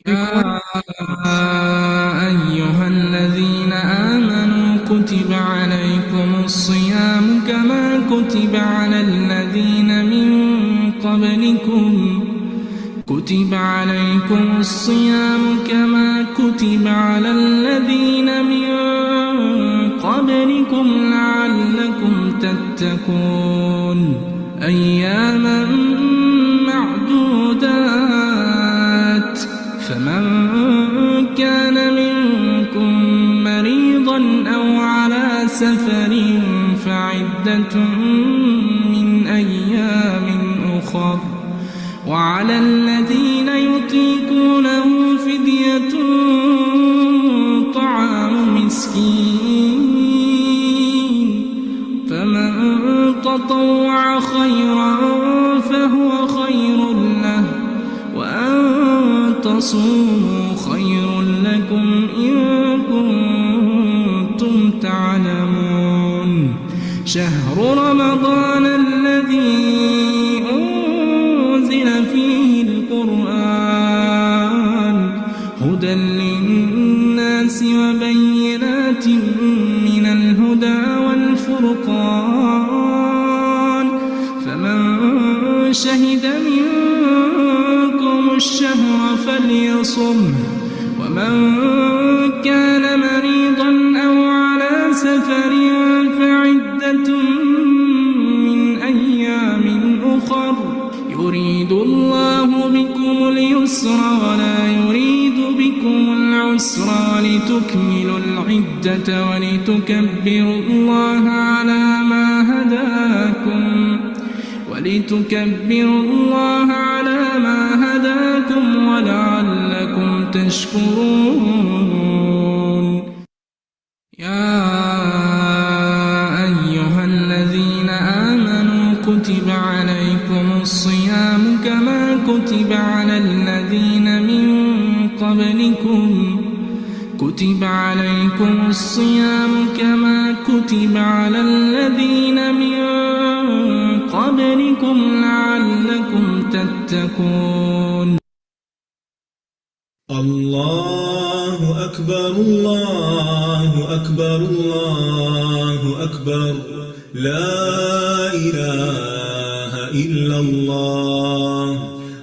يا أيها الذين آمنوا كتب عليكم الصيام كما كتب على الذين من قبلكم لعلكم تتقون أياما معدودات فمن كان منكم مريضا أو على سفر فعدة من أيام أخر وعلى الذين يطيقونه فدية طعام مسكين فمن تطوع خيرا فهو خير له وأن تصوموا خير لكم إن كنتم تعلمون شهر رمضان الذي أنزل فيه القرآن هدى للناس وبينات من الهدى والفرقان فمن شهد منكم الشهر فليصمه ومن كان مريضا أو على سفر فعدة من أيام أخر يريد الله بكم اليسر ولا يريد بكم العسر ولتكملوا العدة ولتكبروا الله على ما هداكم ولعلكم تشكرون يا أيها الذين آمنوا كتب عليكم الصيام كما كتب على الذين من قبلكم لعلكم تتقون الله أكبر الله أكبر الله أكبر لا إله إلا الله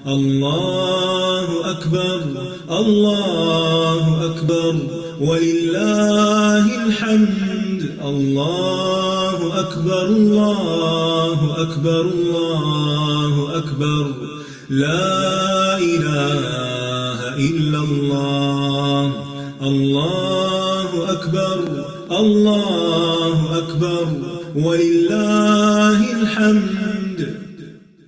الله أكبر الله أكبر ولله الحمد الله أكبر الله أكبر الله أكبر لا إله إلا الله الله أكبر الله أكبر ولله الحمد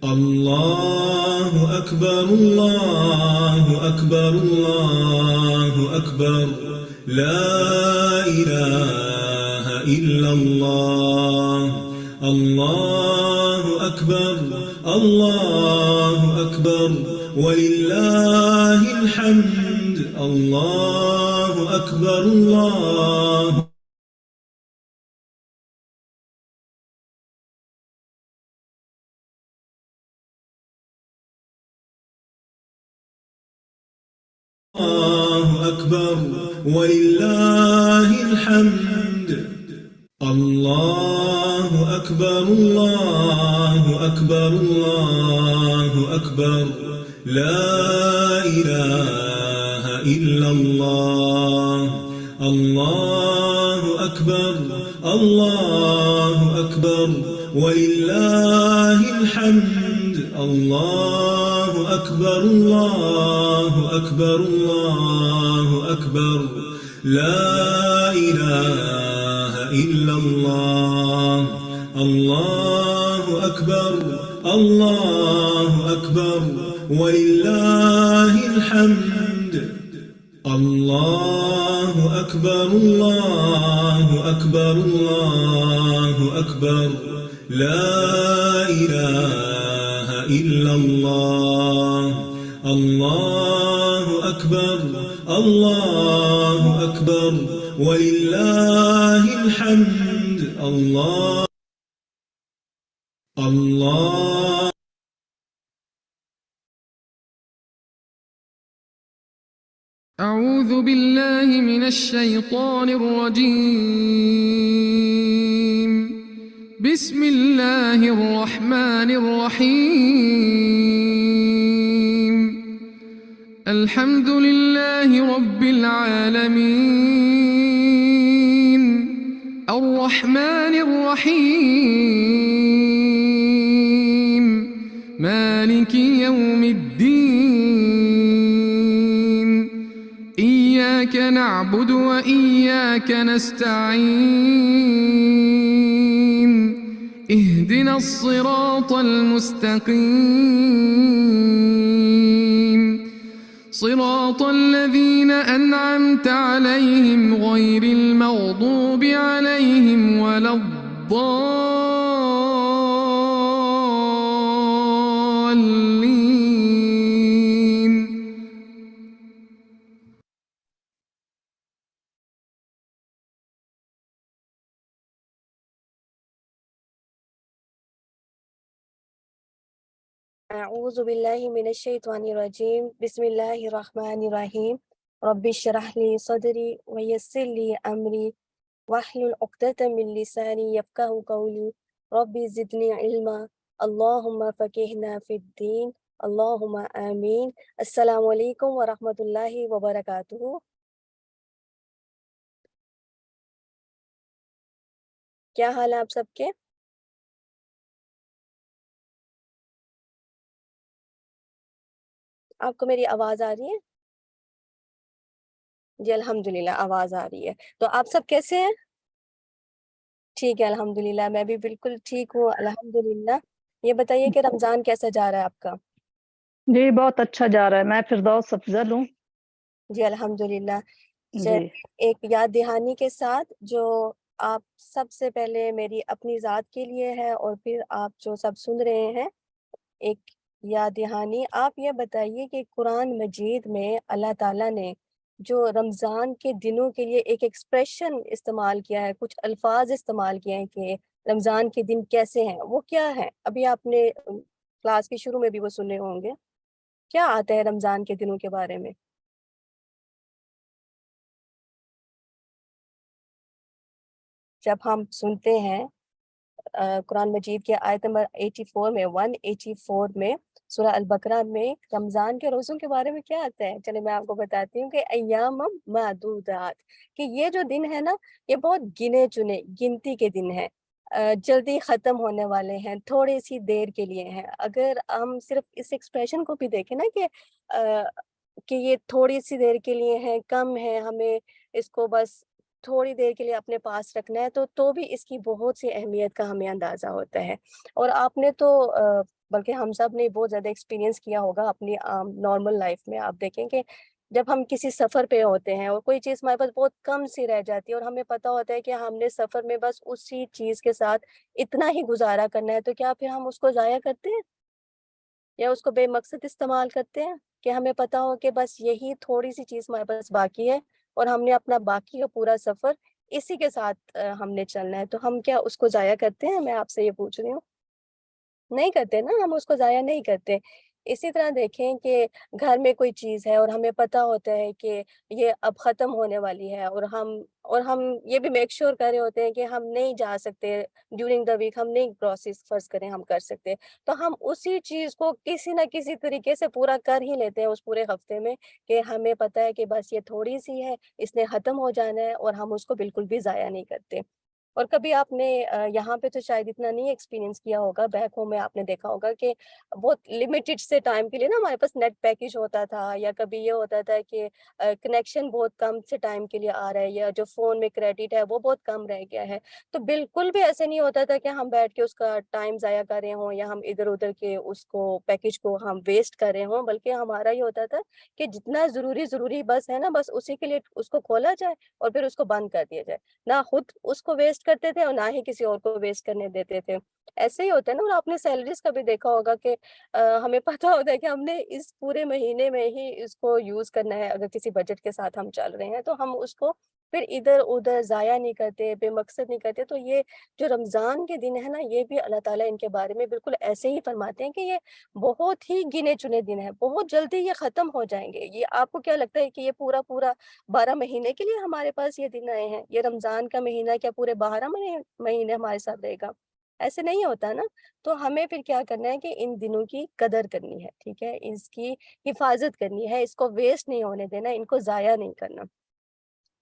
الله أكبر الله أكبر الله أكبر لا إله إلا الله الله أكبر الله أكبر ولله الحمد الله أكبر الله أكبر ولله الحمد الله أكبر الله أكبر الله أكبر لا إله إلا الله الله أكبر الله أكبر ولله الحمد الله أكبر الله أكبر الله أكبر لا إله إلا الله الله أكبر الله أكبر ولله الحمد الله أكبر الله أكبر الله أكبر لا إله إلا الله الله أكبر الله أكبر ولله الحمد الله أعوذ بالله من الشيطان الرجيم بسم الله الرحمن الرحيم الحمد لله رب العالمين الرحمن الرحيم مالك يوم الدين إياك نعبد وإياك نستعين اهدنا الصراط المستقيم صراط الذين أنعمت عليهم غير المغضوب عليهم ولا الضالين. أعوذ بالله من الشيطان الرجيم بسم الله الرحمن الرحيم رب اشرح لي صدري ويسر لي أمري واحلل عقدة من لساني يفقهوا قولي رب زدني علما اللهم فقهنا في الدين اللهم آمين. السلام علیکم ورحمۃ اللہ وبرکاتہ. کیا حال ہے آپ سب کے؟ آپ کو میری آواز آ رہی ہے؟ جی الحمدللہ آواز آ رہی ہے. تو آپ سب کیسے ہیں؟ ٹھیک ہے الحمدللہ، میں بھی بالکل ٹھیک ہوں الحمدللہ. یہ بتائیے کہ رمضان کیسا جا رہا ہے آپ کا؟ جی بہت اچھا جا رہا ہے. میں فردوس افضل ہوں. جی الحمدللہ. جی ایک یاد دہانی کے ساتھ جو آپ سب سے پہلے میری اپنی ذات کے لیے ہے اور پھر آپ جو سب سن رہے ہیں، ایک یاد دہانی. آپ یہ بتائیے کہ قرآن مجید میں اللہ تعالیٰ نے جو رمضان کے دنوں کے لیے ایک ایکسپریشن استعمال کیا ہے، کچھ الفاظ استعمال کیے ہیں کہ رمضان کے دن کیسے ہیں، وہ کیا ہے؟ ابھی آپ نے کلاس کے شروع میں بھی وہ سنے ہوں گے. کیا آتا ہے رمضان کے دنوں کے بارے میں؟ جب ہم سنتے ہیں قرآن مجید کے آیت نمبر 84 میں 184 میں سورہ البقرہ میں رمضان کے روزوں کے بارے میں کیا آتا ہے؟ چلے میں آپ کو بتاتی ہوں کہ ایام معدودات، کہ یہ جو دن ہے نا، یہ بہت گنے چنے گنتی کے دن ہیں، جلدی ختم ہونے والے ہیں، تھوڑی سی دیر کے لیے ہیں. اگر ہم صرف اس ایکسپریشن کو بھی دیکھیں نا کہ یہ تھوڑی سی دیر کے لیے ہے، کم ہے، ہمیں اس کو بس تھوڑی دیر کے لیے اپنے پاس رکھنا ہے، تو بھی اس کی بہت سی اہمیت کا ہمیں اندازہ ہوتا ہے. اور آپ نے تو بلکہ ہم سب نے بہت زیادہ ایکسپیرینس کیا ہوگا اپنی نارمل لائف میں. آپ دیکھیں کہ جب ہم کسی سفر پہ ہوتے ہیں اور کوئی چیز ہمارے پاس بہت کم سی رہ جاتی ہے اور ہمیں پتہ ہوتا ہے کہ ہم نے سفر میں بس اسی چیز کے ساتھ اتنا ہی گزارا کرنا ہے، تو کیا پھر ہم اس کو ضائع کرتے ہیں یا اس کو بے مقصد استعمال کرتے ہیں؟ کہ ہمیں پتہ ہو کہ بس یہی تھوڑی سی چیز ہمارے پاس باقی ہے اور ہم نے اپنا باقی کا پورا سفر اسی کے ساتھ ہم نے چلنا ہے، تو ہم کیا اس کو ضائع کرتے ہیں؟ میں آپ سے یہ پوچھ رہی ہوں. نہیں کرتے نا، ہم اس کو ضائع نہیں کرتے. اسی طرح دیکھیں کہ گھر میں کوئی چیز ہے اور ہمیں پتہ ہوتا ہے کہ یہ اب ختم ہونے والی ہے اور ہم یہ بھی میک شور کر رہے ہوتے ہیں کہ ہم نہیں جا سکتے ڈیورنگ دا ویک، ہم نہیں گروسریز فرض کریں ہم کر سکتے، تو ہم اسی چیز کو کسی نہ کسی طریقے سے پورا کر ہی لیتے ہیں اس پورے ہفتے میں، کہ ہمیں پتہ ہے کہ بس یہ تھوڑی سی ہے، اس نے ختم ہو جانا ہے، اور ہم اس کو بالکل بھی ضائع نہیں کرتے. اور کبھی آپ نے یہاں پہ تو شاید اتنا نہیں ایکسپیرینس کیا ہوگا، بیک ہوم میں آپ نے دیکھا ہوگا کہ بہت لمیٹڈ سے ٹائم کے لیے نا ہمارے پاس نیٹ پیکج ہوتا تھا، یا کبھی یہ ہوتا تھا کہ کنیکشن بہت کم سے ٹائم کے لیے آ رہا ہے، یا جو فون میں کریڈٹ ہے وہ بہت کم رہ گیا ہے. تو بالکل بھی ایسے نہیں ہوتا تھا کہ ہم بیٹھ کے اس کا ٹائم ضائع کر رہے ہوں یا ہم ادھر ادھر کے اس کو پیکج کو ہم ویسٹ کر رہے ہوں، بلکہ ہمارا یہ ہوتا تھا کہ جتنا ضروری بس ہے نا، بس اسی کے لیے اس کو کھولا جائے اور پھر اس کو بند کر دیا جائے. نہ خود اس کو ویسٹ کرتے تھے اور نہ ہی کسی اور کو ویسٹ کرنے دیتے تھے. ایسے ہی ہوتا ہے نا، اور آپ نے سیلریز کا بھی دیکھا ہوگا کہ ہمیں پتہ ہوتا ہے کہ ہم نے اس پورے مہینے میں ہی اس کو یوز کرنا ہے، اگر کسی بجٹ کے ساتھ ہم چل رہے ہیں تو ہم اس کو پھر ادھر ادھر ضائع نہیں کرتے، بے مقصد نہیں کرتے۔ تو یہ جو رمضان کے دن ہے نا، یہ بھی اللہ تعالیٰ ان کے بارے میں بالکل ایسے ہی فرماتے ہیں کہ یہ بہت ہی گنے چنے دن ہیں، بہت جلدی یہ ختم ہو جائیں گے۔ یہ آپ کو کیا لگتا ہے کہ یہ پورا 12 مہینے کے لیے ہمارے پاس یہ دن آئے ہیں؟ یہ رمضان کا مہینہ کیا پورے 12 مہینے ہمارے ساتھ رہے گا؟ ایسے نہیں ہوتا نا۔ تو ہمیں پھر کیا کرنا ہے کہ ان دنوں کی قدر کرنی ہے، ٹھیک ہے، اس کی حفاظت کرنی ہے، اس کو ویسٹ نہیں ہونے دینا، ان کو ضائع نہیں کرنا،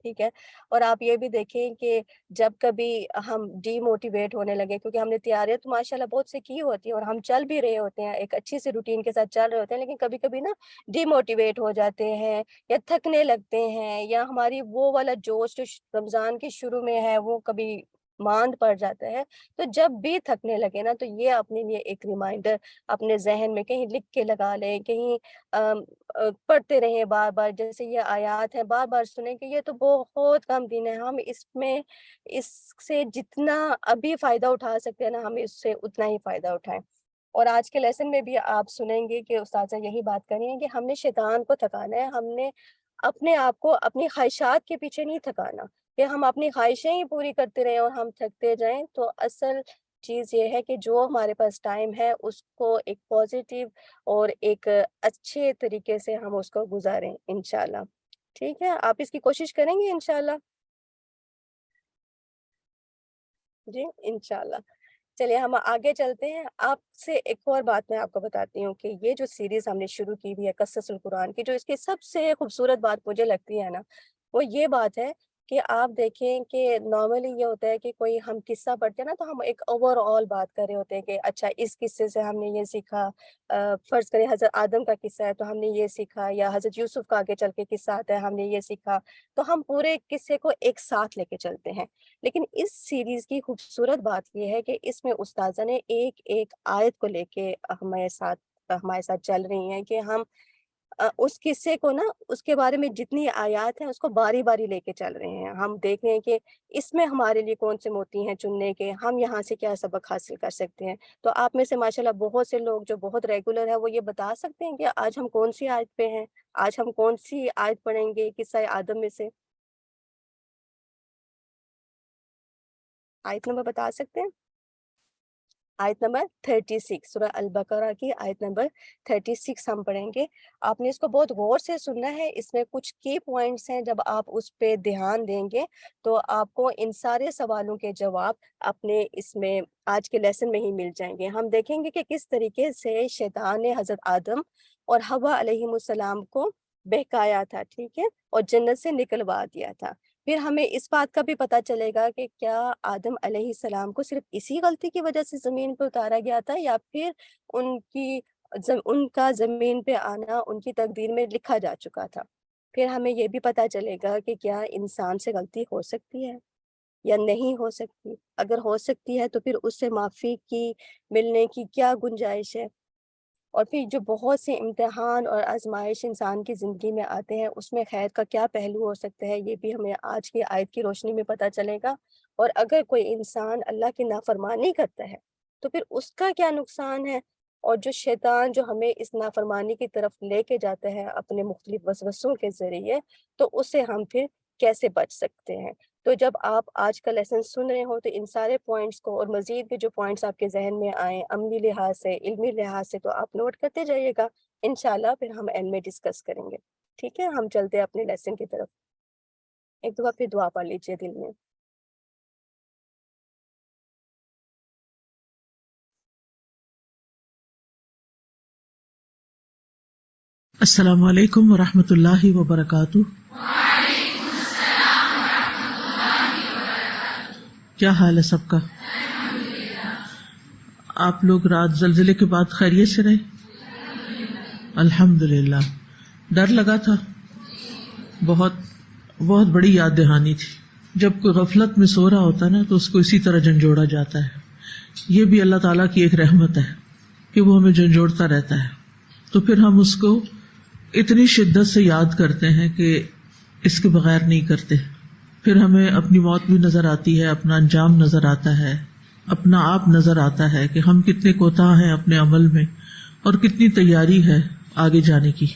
ٹھیک ہے۔ اور آپ یہ بھی دیکھیں کہ جب کبھی ہم ڈی موٹیویٹ ہونے لگے، کیونکہ ہم نے تیاریاں تو ماشاءاللہ بہت سے کی ہوتی ہیں اور ہم چل بھی رہے ہوتے ہیں، ایک اچھی سی روٹین کے ساتھ چل رہے ہوتے ہیں، لیکن کبھی کبھی نا ڈی موٹیویٹ ہو جاتے ہیں یا تھکنے لگتے ہیں، یا ہماری وہ والا جوش جو رمضان کے شروع میں ہے وہ کبھی ماند پڑ جاتا ہے۔ تو جب بھی تھکنے لگے نا، تو یہ اپنے لیے ایک ریمائنڈر اپنے ذہن میں کہیں لکھ کے لگا لیں، کہیں پڑھتے رہیں بار بار، جیسے یہ آیات ہیں بار بار سنیں کہ یہ تو بہت کم دن ہے، ہم اس سے جتنا ابھی فائدہ اٹھا سکتے ہیں نا، ہم اس سے اتنا ہی فائدہ اٹھائیں۔ اور آج کے لیسن میں بھی آپ سنیں گے کہ استاذہ یہی بات کر رہی ہیں کہ ہم نے شیطان کو تھکانا ہے، ہم نے اپنے آپ کو اپنی خواہشات کے پیچھے نہیں تھکانا کہ ہم اپنی خواہشیں ہی پوری کرتے رہیں اور ہم تھکتے جائیں۔ تو اصل چیز یہ ہے کہ جو ہمارے پاس ٹائم ہے اس کو ایک پازیٹیو اور ایک اچھے طریقے سے ہم اس کو گزاریں انشاءاللہ، ٹھیک ہے۔ آپ اس کی کوشش کریں گے انشاءاللہ؟ جی انشاءاللہ۔ چلیے ہم آگے چلتے ہیں۔ آپ سے ایک اور بات میں آپ کو بتاتی ہوں کہ یہ جو سیریز ہم نے شروع کی ہوئی ہے قصص القرآن کی، جو اس کی سب سے خوبصورت بات مجھے لگتی ہے نا، وہ یہ بات ہے کہ آپ دیکھیں کہ نارملی یہ ہوتا ہے کہ کوئی ہم قصہ پڑھتے ہیں نا، تو ہم ایک اوور آل بات کر رہے ہوتے ہیں کہ اچھا اس قصے سے ہم نے یہ سیکھا، فرض کریں حضرت آدم کا قصہ ہے تو ہم نے یہ سیکھا، یا حضرت یوسف کا آگے چل کے قصہ آتا ہے ہم نے یہ سیکھا، تو ہم پورے قصے کو ایک ساتھ لے کے چلتے ہیں۔ لیکن اس سیریز کی خوبصورت بات یہ ہے کہ اس میں استاذہ نے ایک ایک آیت کو لے کے ہمارے ساتھ چل رہی ہیں کہ ہم اس قصے کو نا، اس کے بارے میں جتنی آیات ہیں اس کو باری باری لے کے چل رہے ہیں۔ ہم دیکھ رہے ہیں کہ اس میں ہمارے لیے کون سے موتی ہیں چننے کے، ہم یہاں سے کیا سبق حاصل کر سکتے ہیں۔ تو آپ میں سے ماشاءاللہ بہت سے لوگ جو بہت ریگولر ہیں وہ یہ بتا سکتے ہیں کہ آج ہم کون سی آیت پہ ہیں، آج ہم کون سی آیت پڑھیں گے قصہ آدم میں سے؟ آیت نمبر بتا سکتے ہیں؟ آیت نمبر 36، سورہ البقرہ کی آیت نمبر 36 ہم پڑھیں گے۔ آپ نے اس کو بہت غور سے سننا ہے، اس میں کچھ کی پوائنٹس ہیں، جب آپ اس پہ دھیان دیں گے تو آپ کو ان سارے سوالوں کے جواب اپنے اس میں آج کے لیسن میں ہی مل جائیں گے۔ ہم دیکھیں گے کہ کس طریقے سے شیطان نے حضرت آدم اور حوا علیہ السلام کو بہکایا تھا، ٹھیک ہے، اور جنت سے نکلوا دیا تھا۔ پھر ہمیں اس بات کا بھی پتہ چلے گا کہ کیا آدم علیہ السلام کو صرف اسی غلطی کی وجہ سے زمین پہ اتارا گیا تھا، یا پھر ان کا زمین پہ آنا ان کی تقدیر میں لکھا جا چکا تھا۔ پھر ہمیں یہ بھی پتہ چلے گا کہ کیا انسان سے غلطی ہو سکتی ہے یا نہیں ہو سکتی، اگر ہو سکتی ہے تو پھر اس سے معافی کی ملنے کی کیا گنجائش ہے، اور پھر جو بہت سے امتحان اور آزمائش انسان کی زندگی میں آتے ہیں اس میں خیر کا کیا پہلو ہو سکتا ہے، یہ بھی ہمیں آج کی آیت کی روشنی میں پتہ چلے گا۔ اور اگر کوئی انسان اللہ کی نافرمانی کرتا ہے تو پھر اس کا کیا نقصان ہے، اور جو شیطان جو ہمیں اس نافرمانی کی طرف لے کے جاتا ہے اپنے مختلف وسوسوں کے ذریعے، تو اس سے ہم پھر کیسے بچ سکتے ہیں۔ تو جب آپ آج کا لیسن سن رہے ہو تو ان سارے پوائنٹس کو اور مزید بھی جو پوائنٹس آپ کے ذہن میں آئیں عملی لحاظ سے، علمی لحاظ سے، تو آپ نوٹ کرتے جائیے گا انشاءاللہ، پھر ہم اینڈ میں ڈسکس کریں گے، ٹھیک ہے۔ ہم چلتے ہیں اپنے لیسن کی طرف۔ ایک دفعہ پھر دعا پڑھ لیجیے دل میں۔ السلام علیکم ورحمۃ اللہ وبرکاتہ۔ کیا حال ہے سب کا؟ آپ لوگ رات زلزلے کے بعد خیریت سے رہے؟ الحمدللہ۔ ڈر لگا تھا؟ بہت بڑی یاد دہانی تھی۔ جب کوئی غفلت میں سو رہا ہوتا ہے نا تو اس کو اسی طرح جھنجھوڑا جاتا ہے۔ یہ بھی اللہ تعالیٰ کی ایک رحمت ہے کہ وہ ہمیں جھنجھوڑتا رہتا ہے، تو پھر ہم اس کو اتنی شدت سے یاد کرتے ہیں کہ اس کے بغیر نہیں کرتے۔ پھر ہمیں اپنی موت بھی نظر آتی ہے، اپنا انجام نظر آتا ہے، اپنا آپ نظر آتا ہے کہ ہم کتنے کوتاہ ہیں اپنے عمل میں اور کتنی تیاری ہے آگے جانے کی.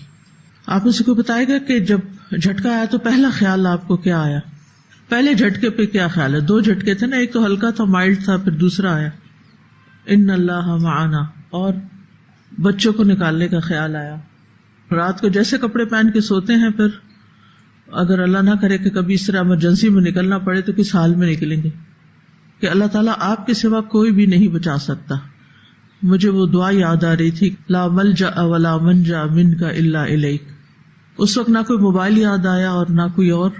آپ میں سے کوئی بتائے گا کہ جب جھٹکا آیا تو پہلا خیال آپ کو کیا آیا؟ پہلے جھٹکے پہ کیا خیال ہے؟ 2 جھٹکے تھے نا، ایک تو ہلکا تھا، مائلڈ تھا، پھر دوسرا آیا ان اللہ معنا، اور بچوں کو نکالنے کا خیال آیا. رات کو جیسے کپڑے پہن کے سوتے ہیں، پھر اگر اللہ نہ کرے کہ کبھی اس طرح ایمرجنسی میں نکلنا پڑے تو کس حال میں نکلیں گے، کہ اللہ تعالیٰ آپ کے سوا کوئی بھی نہیں بچا سکتا. مجھے وہ دعا یاد آ رہی تھی، لا ملجأ ولا منجا منک الا الیک. اس وقت نہ کوئی موبائل یاد آیا اور نہ کوئی اور،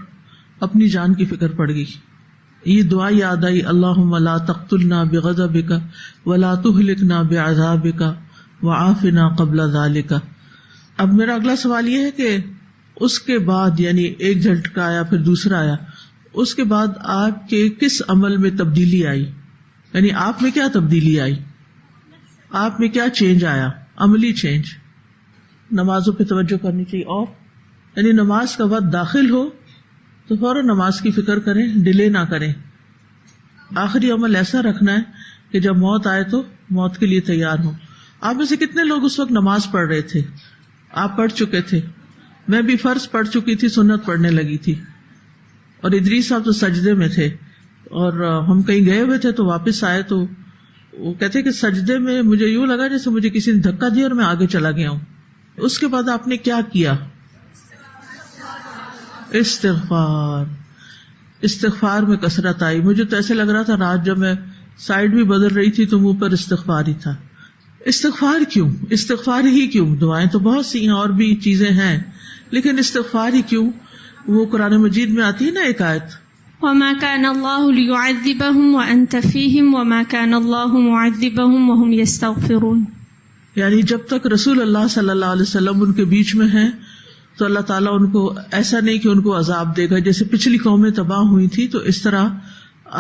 اپنی جان کی فکر پڑ گئی. یہ دعا یاد آئی، اللہم لا تقتلنا بغضبک ولا تہلکنا بعذابک وعافنا قبل ذالک. اب میرا اگلا سوال یہ ہے کہ اس کے بعد، یعنی ایک جھٹکا آیا پھر دوسرا آیا، اس کے بعد آپ کے کس عمل میں تبدیلی آئی؟ یعنی آپ میں کیا تبدیلی آئی؟ آپ میں کیا چینج آیا؟ عملی چینج. نمازوں پہ توجہ کرنی چاہیے. اور یعنی نماز کا وقت داخل ہو تو فوراً نماز کی فکر کریں، ڈیلے نہ کریں. آخری عمل ایسا رکھنا ہے کہ جب موت آئے تو موت کے لیے تیار ہوں. آپ میں سے کتنے لوگ اس وقت نماز پڑھ رہے تھے؟ آپ پڑھ چکے تھے. میں بھی فرض پڑھ چکی تھی، سنت پڑھنے لگی تھی. اور ادریس صاحب تو سجدے میں تھے، اور ہم کہیں گئے ہوئے تھے تو واپس آئے تو وہ کہتے کہ سجدے میں مجھے یوں لگا جیسے مجھے کسی نے دھکا دیا اور میں آگے چلا گیا ہوں. اس کے بعد آپ نے کیا کیا؟ استغفار. استغفار میں کثرت آئی. مجھے تو ایسے لگ رہا تھا رات جب میں سائڈ بھی بدل رہی تھی تو منہ پر استغفار ہی تھا. استغفار کیوں؟ استغفار ہی کیوں؟ دعائیں تو بہت سی ہیں اور بھی چیزیں ہیں، لیکن استغفار ہی کیوں؟ وہ قرآن مجید میں آتی ہے نا ایک آیت، وَمَا كَانَ اللَّهُ لِيُعَذِّبَهُمْ وَأَنْتَ فِيهِمْ وَمَا كَانَ اللَّهُ مُعَذِّبَهُمْ وَهُمْ يَسْتَغْفِرُونَ. یعنی جب تک رسول اللہ صلی اللہ علیہ وسلم ان کے بیچ میں ہیں تو اللہ تعالیٰ ان کو ایسا نہیں کہ ان کو عذاب دے گا. جیسے پچھلی قومیں تباہ ہوئی تھی تو اس طرح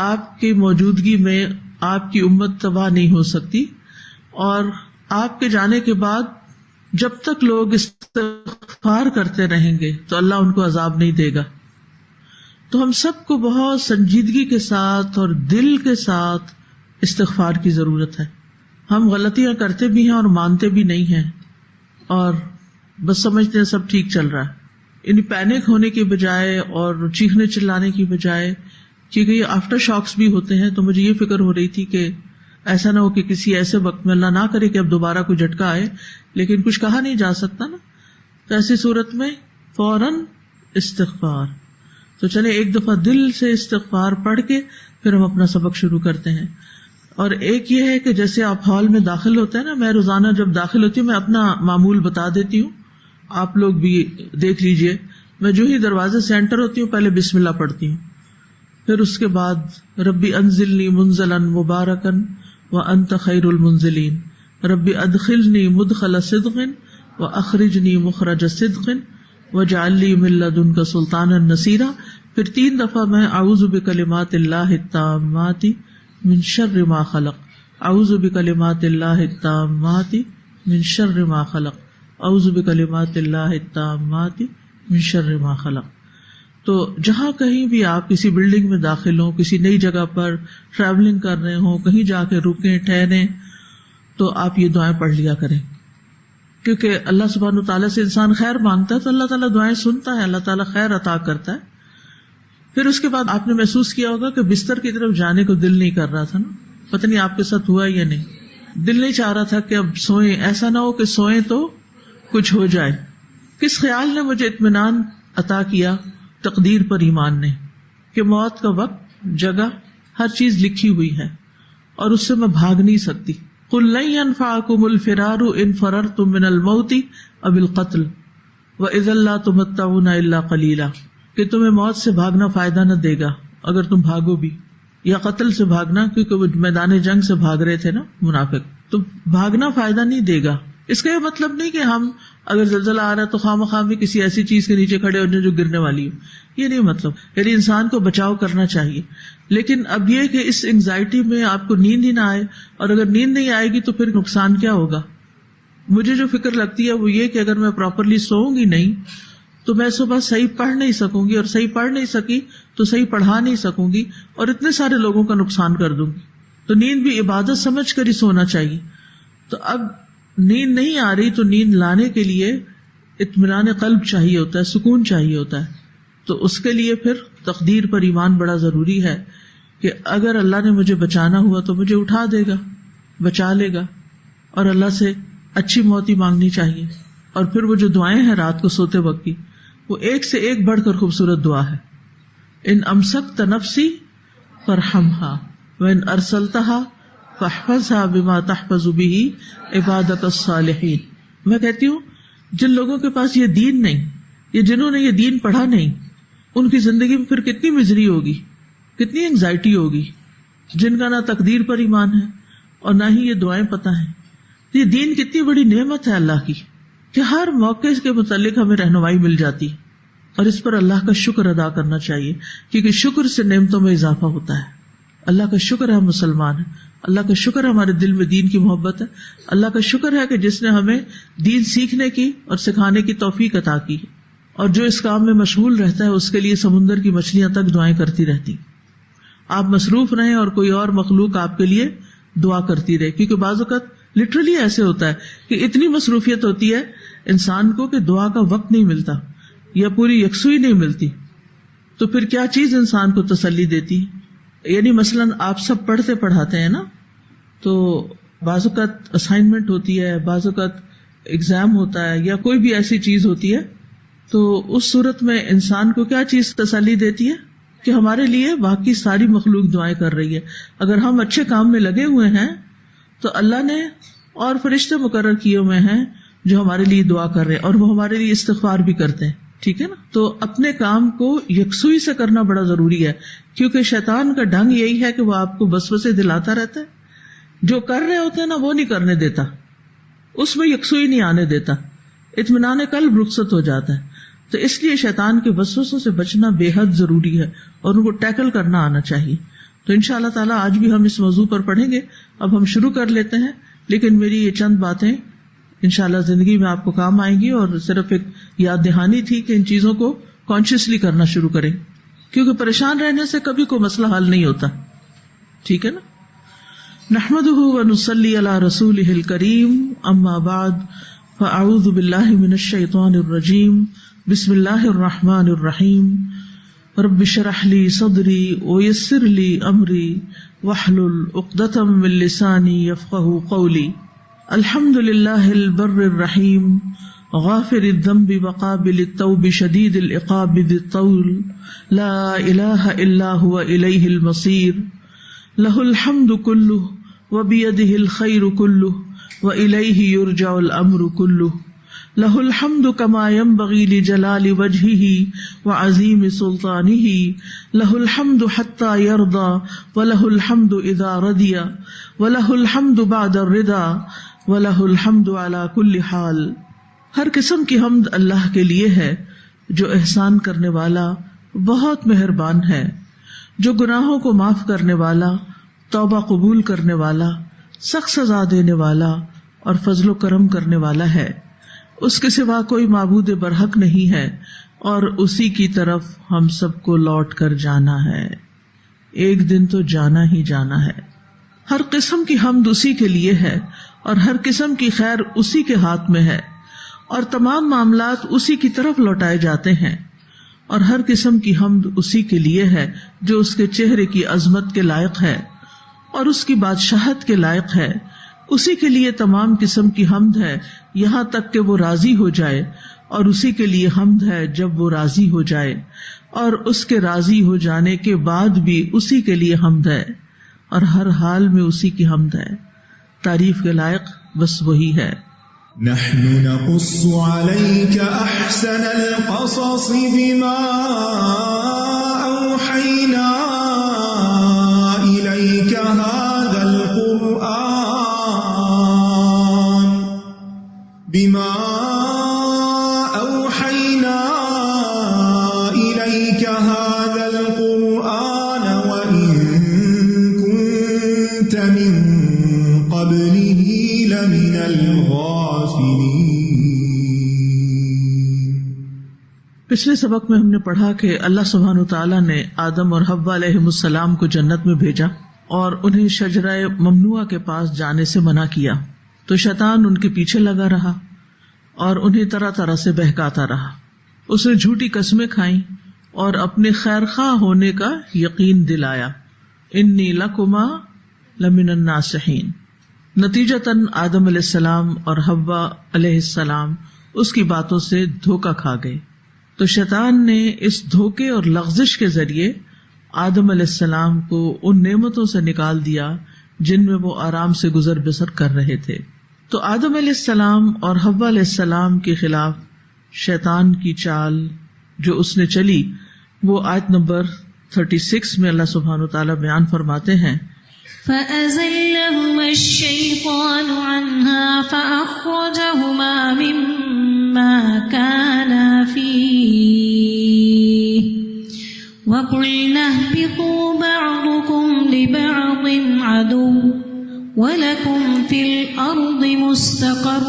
آپ کی موجودگی میں آپ کی امت تباہ نہیں ہو سکتی. اور آپ کے جانے کے بعد جب تک لوگ استغفار کرتے رہیں گے تو اللہ ان کو عذاب نہیں دے گا. تو ہم سب کو بہت سنجیدگی کے ساتھ اور دل کے ساتھ استغفار کی ضرورت ہے. ہم غلطیاں کرتے بھی ہیں اور مانتے بھی نہیں ہیں، اور بس سمجھتے ہیں سب ٹھیک چل رہا ہے. یعنی پینک ہونے کے بجائے اور چیخنے چلانے کی بجائے، کیونکہ یہ آفٹر شاکس بھی ہوتے ہیں، تو مجھے یہ فکر ہو رہی تھی کہ ایسا نہ ہو کہ کسی ایسے وقت میں اللہ نہ کرے کہ اب دوبارہ کوئی جھٹکا آئے، لیکن کچھ کہا نہیں جا سکتا نا. تو ایسی صورت میں فوراً استغفار. تو چلے ایک دفعہ دل سے استغفار پڑھ کے پھر ہم اپنا سبق شروع کرتے ہیں. اور ایک یہ ہے کہ جیسے آپ ہال میں داخل ہوتے ہیں نا، میں روزانہ جب داخل ہوتی ہوں میں اپنا معمول بتا دیتی ہوں، آپ لوگ بھی دیکھ لیجئے. میں جو ہی دروازے سے انٹر ہوتی ہوں پہلے بسم اللہ پڑھتی ہوں، پھر اس کے بعد ربی انزلنی منزلا مبارکا وانت خیر المنزلین، ربی ادخلنی مدخل صدق واخرجنی مخرج صدق واجعل لی من لدنک سلطانا نصیرا. پھر 3 دفعہ میں اعوذ بکلمات اللہ التامات من شر ما خلق، اعوذ بکلمات اللہ التامات من شر ما خلق، اعوذ بکلمات اللہ التامات من شر ما خلق. تو جہاں کہیں بھی آپ کسی بلڈنگ میں داخل ہوں، کسی نئی جگہ پر ٹریولنگ کر رہے ہوں، کہیں جا کے رکیں ٹھہریں، تو آپ یہ دعائیں پڑھ لیا کریں. کیونکہ اللہ سبحانہ وتعالیٰ سے انسان خیر مانگتا ہے تو اللہ تعالیٰ دعائیں سنتا ہے، اللہ تعالیٰ خیر عطا کرتا ہے. پھر اس کے بعد آپ نے محسوس کیا ہوگا کہ بستر کی طرف جانے کو دل نہیں کر رہا تھا نا. پتہ نہیں آپ کے ساتھ ہوا یا نہیں. دل نہیں چاہ رہا تھا کہ اب سوئیں، ایسا نہ ہو کہ سوئیں تو کچھ ہو جائے. کس خیال نے مجھے اطمینان عطا کیا؟ تقدیر پر ایمان نے، کہ موت کا وقت، جگہ، ہر چیز لکھی ہوئی ہے اور اس سے میں بھاگ نہیں سکتی. قُلْ لَن يَنْفَعَكُمُ الْفِرَارُ إِنْ فَرَرْتُم مِّنَ الْمَوْتِ أَوِ الْقَتْلِ وَإِذًا لَّا تُمَتَّعُونَ إِلَّا قَلِيلًا. کہ تمہیں موت سے بھاگنا فائدہ نہ دے گا اگر تم بھاگو بھی، یا قتل سے بھاگنا، کیونکہ وہ میدان جنگ سے بھاگ رہے تھے نا منافق، تو بھاگنا فائدہ نہیں دے گا. اس کا یہ مطلب نہیں کہ ہم اگر زلزلہ آ رہا ہے تو خواہ بھی کسی ایسی چیز کے نیچے کھڑے ہونے جو گرنے والی ہو، یہ نہیں مطلب. یعنی انسان کو بچاؤ کرنا چاہیے. لیکن اب یہ کہ اس انگزائٹی میں آپ کو نیند ہی نہ آئے، اور اگر نیند نہیں آئے گی تو پھر نقصان کیا ہوگا. مجھے جو فکر لگتی ہے وہ یہ کہ اگر میں پراپرلی سوؤں گی نہیں تو میں صبح صحیح پڑھ نہیں سکوں گی، اور صحیح پڑھ نہیں سکی تو صحیح پڑھا نہیں سکوں گی، اور اتنے سارے لوگوں کا نقصان کر دوں گی. تو نیند بھی عبادت سمجھ کر ہی سونا چاہیے. تو اب نیند نہیں آ رہی تو نیند لانے کے لیے اطمینان قلب چاہیے ہوتا ہے، سکون چاہیے ہوتا ہے. تو اس کے لیے پھر تقدیر پر ایمان بڑا ضروری ہے کہ اگر اللہ نے مجھے بچانا ہوا تو مجھے اٹھا دے گا، بچا لے گا. اور اللہ سے اچھی موت ہی مانگنی چاہیے. اور پھر وہ جو دعائیں ہیں رات کو سوتے وقت کی، وہ ایک سے ایک بڑھ کر خوبصورت دعا ہے. ان امسکت نفسی فرحمھا وان ارسلتھا فاحفظھا بما تحفظ بہ عبادک الصالحین. میں کہتی ہوں جن لوگوں کے پاس یہ دین نہیں، یہ جنہوں نے یہ دین پڑھا نہیں، ان کی زندگی میں پھر کتنی مزری ہوگی، کتنی انگزائٹی ہوگی. جن کا نہ تقدیر پر ایمان ہے اور نہ ہی یہ دعائیں پتہ ہیں. یہ دین کتنی بڑی نعمت ہے اللہ کی کہ ہر موقع کے متعلق ہمیں رہنمائی مل جاتی، اور اس پر اللہ کا شکر ادا کرنا چاہیے، کیونکہ شکر سے نعمتوں میں اضافہ ہوتا ہے. اللہ کا شکر ہے ہم مسلمان ہیں، اللہ کا شکر ہے ہمارے دل میں دین کی محبت ہے، اللہ کا شکر ہے کہ جس نے ہمیں دین سیکھنے کی اور سکھانے کی توفیق عطا کی. اور جو اس کام میں مشغول رہتا ہے اس کے لیے سمندر کی مچھلیاں تک دعائیں کرتی رہتی. آپ مصروف رہیں اور کوئی اور مخلوق آپ کے لیے دعا کرتی رہے، کیونکہ بعض اوقات لٹرلی ایسے ہوتا ہے کہ اتنی مصروفیت ہوتی ہے انسان کو کہ دعا کا وقت نہیں ملتا یا پوری یکسوئی نہیں ملتی. تو پھر کیا چیز انسان کو تسلی دیتی؟ یعنی مثلاً آپ سب پڑھتے پڑھاتے ہیں نا، تو بعض اوقات اسائنمنٹ ہوتی ہے، بعض اوقات ایگزام ہوتا ہے یا کوئی بھی ایسی چیز ہوتی ہے، تو اس صورت میں انسان کو کیا چیز تسلی دیتی ہے کہ ہمارے لیے باقی ساری مخلوق دعائیں کر رہی ہے. اگر ہم اچھے کام میں لگے ہوئے ہیں تو اللہ نے اور فرشتے مقرر کیے ہوئے ہیں جو ہمارے لیے دعا کر رہے ہیں اور وہ ہمارے لیے استغفار بھی کرتے ہیں. ٹھیک ہے نا. تو اپنے کام کو یکسوئی سے کرنا بڑا ضروری ہے، کیونکہ شیطان کا ڈھنگ یہی ہے کہ وہ آپ کو وسوسے دلاتا رہتا ہے. جو کر رہے ہوتے ہیں نا وہ نہیں کرنے دیتا، اس میں یکسوئی نہیں آنے دیتا، اطمینان قلب رخصت ہو جاتا ہے. تو اس لیے شیطان کے وسوسوں سے بچنا بے حد ضروری ہے اور ان کو ٹیکل کرنا آنا چاہیے. تو انشاءاللہ تعالیٰ آج بھی ہم اس موضوع پر پڑھیں گے. اب ہم شروع کر لیتے ہیں، لیکن میری یہ چند باتیں انشاءاللہ زندگی میں آپ کو کام آئیں گی، اور صرف ایک یاد دہانی تھی کہ ان چیزوں کو کانشیسلی کرنا شروع کریں، کیونکہ پریشان رہنے سے کبھی کوئی مسئلہ حل نہیں ہوتا. ٹھیک ہے نا. نحمده ونصلی علی رسولہ الکریم، اما بعد فاعوذ باللہ من الشیطان الرجیم، بسم اللہ الرحمن الرحیم. رب اشرح لی صدری ویسر لی امری واحلل عقدۃ من لسانی یفقہوا قولی. الحمد للہ البر الرحیم غافر الذنب وقابل التوب شدید العقاب ذی الطول لا الہ الا هو الیہ المصیر. لہ الحمد کلہ وبیدہ الخیر کلہ والیہ یرجع الامر کلہ. لہ الحمد کما ينبغی لجلال وجہہ وعظیم سلطانہ. لہ الحمد حتی یرضی ولہ الحمد اذا رضی ولہ الحمد بعد الرضا وَلَهُ الْحَمْدُ عَلَى كُلِّ حال. ہر قسم کی حمد اللہ کے لیے ہے جو احسان کرنے والا، بہت مہربان ہے، جو گناہوں کو معاف کرنے والا، توبہ قبول کرنے والا، سخت سزا دینے والا اور فضل و کرم کرنے والا ہے. اس کے سوا کوئی معبود برحق نہیں ہے اور اسی کی طرف ہم سب کو لوٹ کر جانا ہے. ایک دن تو جانا ہی جانا ہے. ہر قسم کی حمد اسی کے لیے ہے اور ہر قسم کی خیر اسی کے ہاتھ میں ہے، اور تمام معاملات اسی کی طرف لوٹائے جاتے ہیں. اور ہر قسم کی حمد اسی کے لیے ہے جو اس کے چہرے کی عظمت کے لائق ہے اور اس کی بادشاہت کے لائق ہے. اسی کے لیے تمام قسم کی حمد ہے یہاں تک کہ وہ راضی ہو جائے، اور اسی کے لیے حمد ہے جب وہ راضی ہو جائے، اور اس کے راضی ہو جانے کے بعد بھی اسی کے لیے حمد ہے، اور ہر حال میں اسی کی حمد ہے. تعریف کے لائق بس وہی ہے. نحن نقص عليك أحسن القصص بما أوحينا إليك هذا القرآن بما أوحينا إليك هذا القرآن وإن كنت من قبله لمن الغافلين. پچھلے سبق میں ہم نے پڑھا کہ اللہ سبحانہ وتعالیٰ نے آدم اور حوا علیہم السلام کو جنت میں بھیجا اور انہیں شجرہ ممنوعہ کے پاس جانے سے منع کیا، تو شیطان ان کے پیچھے لگا رہا اور انہیں طرح طرح سے بہکاتا رہا. اس نے جھوٹی قسمیں کھائیں اور اپنے خیر خواہ ہونے کا یقین دلایا. انی لکما لمن الناصحین. نتیجتاً آدم علیہ السلام اور حوا علیہ السلام اس کی باتوں سے دھوکہ کھا گئے. تو شیطان نے اس دھوکے اور لغزش کے ذریعے آدم علیہ السلام کو ان نعمتوں سے نکال دیا جن میں وہ آرام سے گزر بسر کر رہے تھے. تو آدم علیہ السلام اور حوا علیہ السلام کے خلاف شیطان کی چال جو اس نے چلی، وہ آیت نمبر 36 میں اللہ سبحانہ وتعالیٰ بیان فرماتے ہیں، فَأَزَلَّهُمَا الشَّيْطَانُ عَنْهَا فَأَخْرَجَهُمَا مِمَّا كَانَا فِيهِ وَقُلْنَا اهْبِطُوا بَعْضُكُمْ لِبَعْضٍ عَدُوٌّ وَلَكُمْ فِي الْأَرْضِ مُسْتَقَرٌّ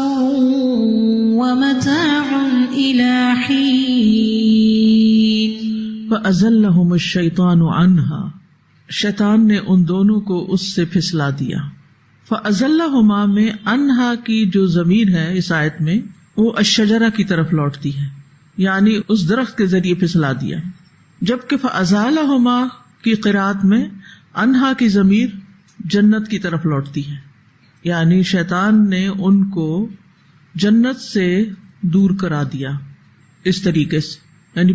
وَمَتَاعٌ إِلَىٰ حِينٍ. فَأَزَلَّهُمُ الشَّيْطَانُ عَنْهَا، شیطان نے ان دونوں کو اس سے پھسلا دیا. فَأَزَلَّهُمَا میں انہا کی جو ضمیر ہے اس آیت میں وہ الشجرہ کی طرف لوٹتی ہے، یعنی اس درخت کے ذریعے پھسلا دیا. جبکہ فَأَزَالَهُمَا کی قرات میں انہا کی ضمیر جنت کی طرف لوٹتی ہے، یعنی شیطان نے ان کو جنت سے دور کرا دیا. اس طریقے سے یعنی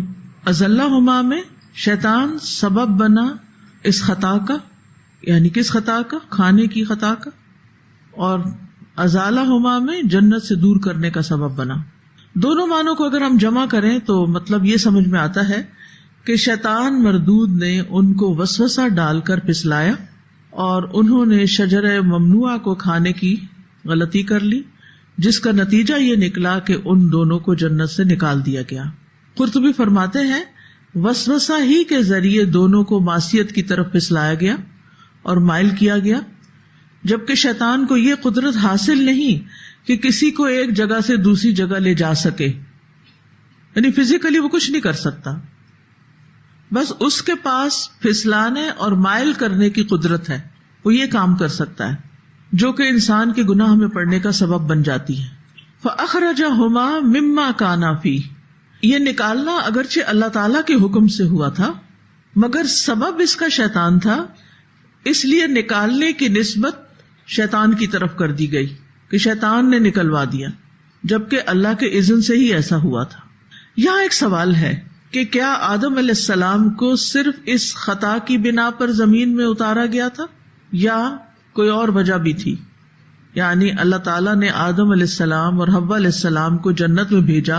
ازلہما میں شیطان سبب بنا اس خطا کا، یعنی کس خطا کا؟ کھانے کی خطا کا، اور ازالہما میں جنت سے دور کرنے کا سبب بنا. دونوں معنوں کو اگر ہم جمع کریں تو مطلب یہ سمجھ میں آتا ہے کہ شیطان مردود نے ان کو وسوسہ ڈال کر پھسلایا اور انہوں نے شجرہ ممنوعہ کو کھانے کی غلطی کر لی، جس کا نتیجہ یہ نکلا کہ ان دونوں کو جنت سے نکال دیا گیا. قرطبی فرماتے ہیں وسوسہ ہی کے ذریعے دونوں کو معصیت کی طرف پھسلایا گیا اور مائل کیا گیا، جبکہ شیطان کو یہ قدرت حاصل نہیں کہ کسی کو ایک جگہ سے دوسری جگہ لے جا سکے، یعنی فزیکلی وہ کچھ نہیں کر سکتا، بس اس کے پاس پھسلانے اور مائل کرنے کی قدرت ہے. وہ یہ کام کر سکتا ہے جو کہ انسان کے گناہ میں پڑنے کا سبب بن جاتی ہے. فَأَخْرَجَهُمَا مِمَّا كَانَا فِيهِ، یہ نکالنا اگرچہ اللہ تعالیٰ کے حکم سے ہوا تھا مگر سبب اس کا شیطان تھا، اس لیے نکالنے کی نسبت شیطان کی طرف کر دی گئی کہ شیطان نے نکلوا دیا، جبکہ اللہ کے اذن سے ہی ایسا ہوا تھا. یہاں ایک سوال ہے کہ کیا آدم علیہ السلام کو صرف اس خطا کی بنا پر زمین میں اتارا گیا تھا یا کوئی اور وجہ بھی تھی؟ یعنی اللہ تعالیٰ نے آدم علیہ السلام اور حوا علیہ السلام کو جنت میں بھیجا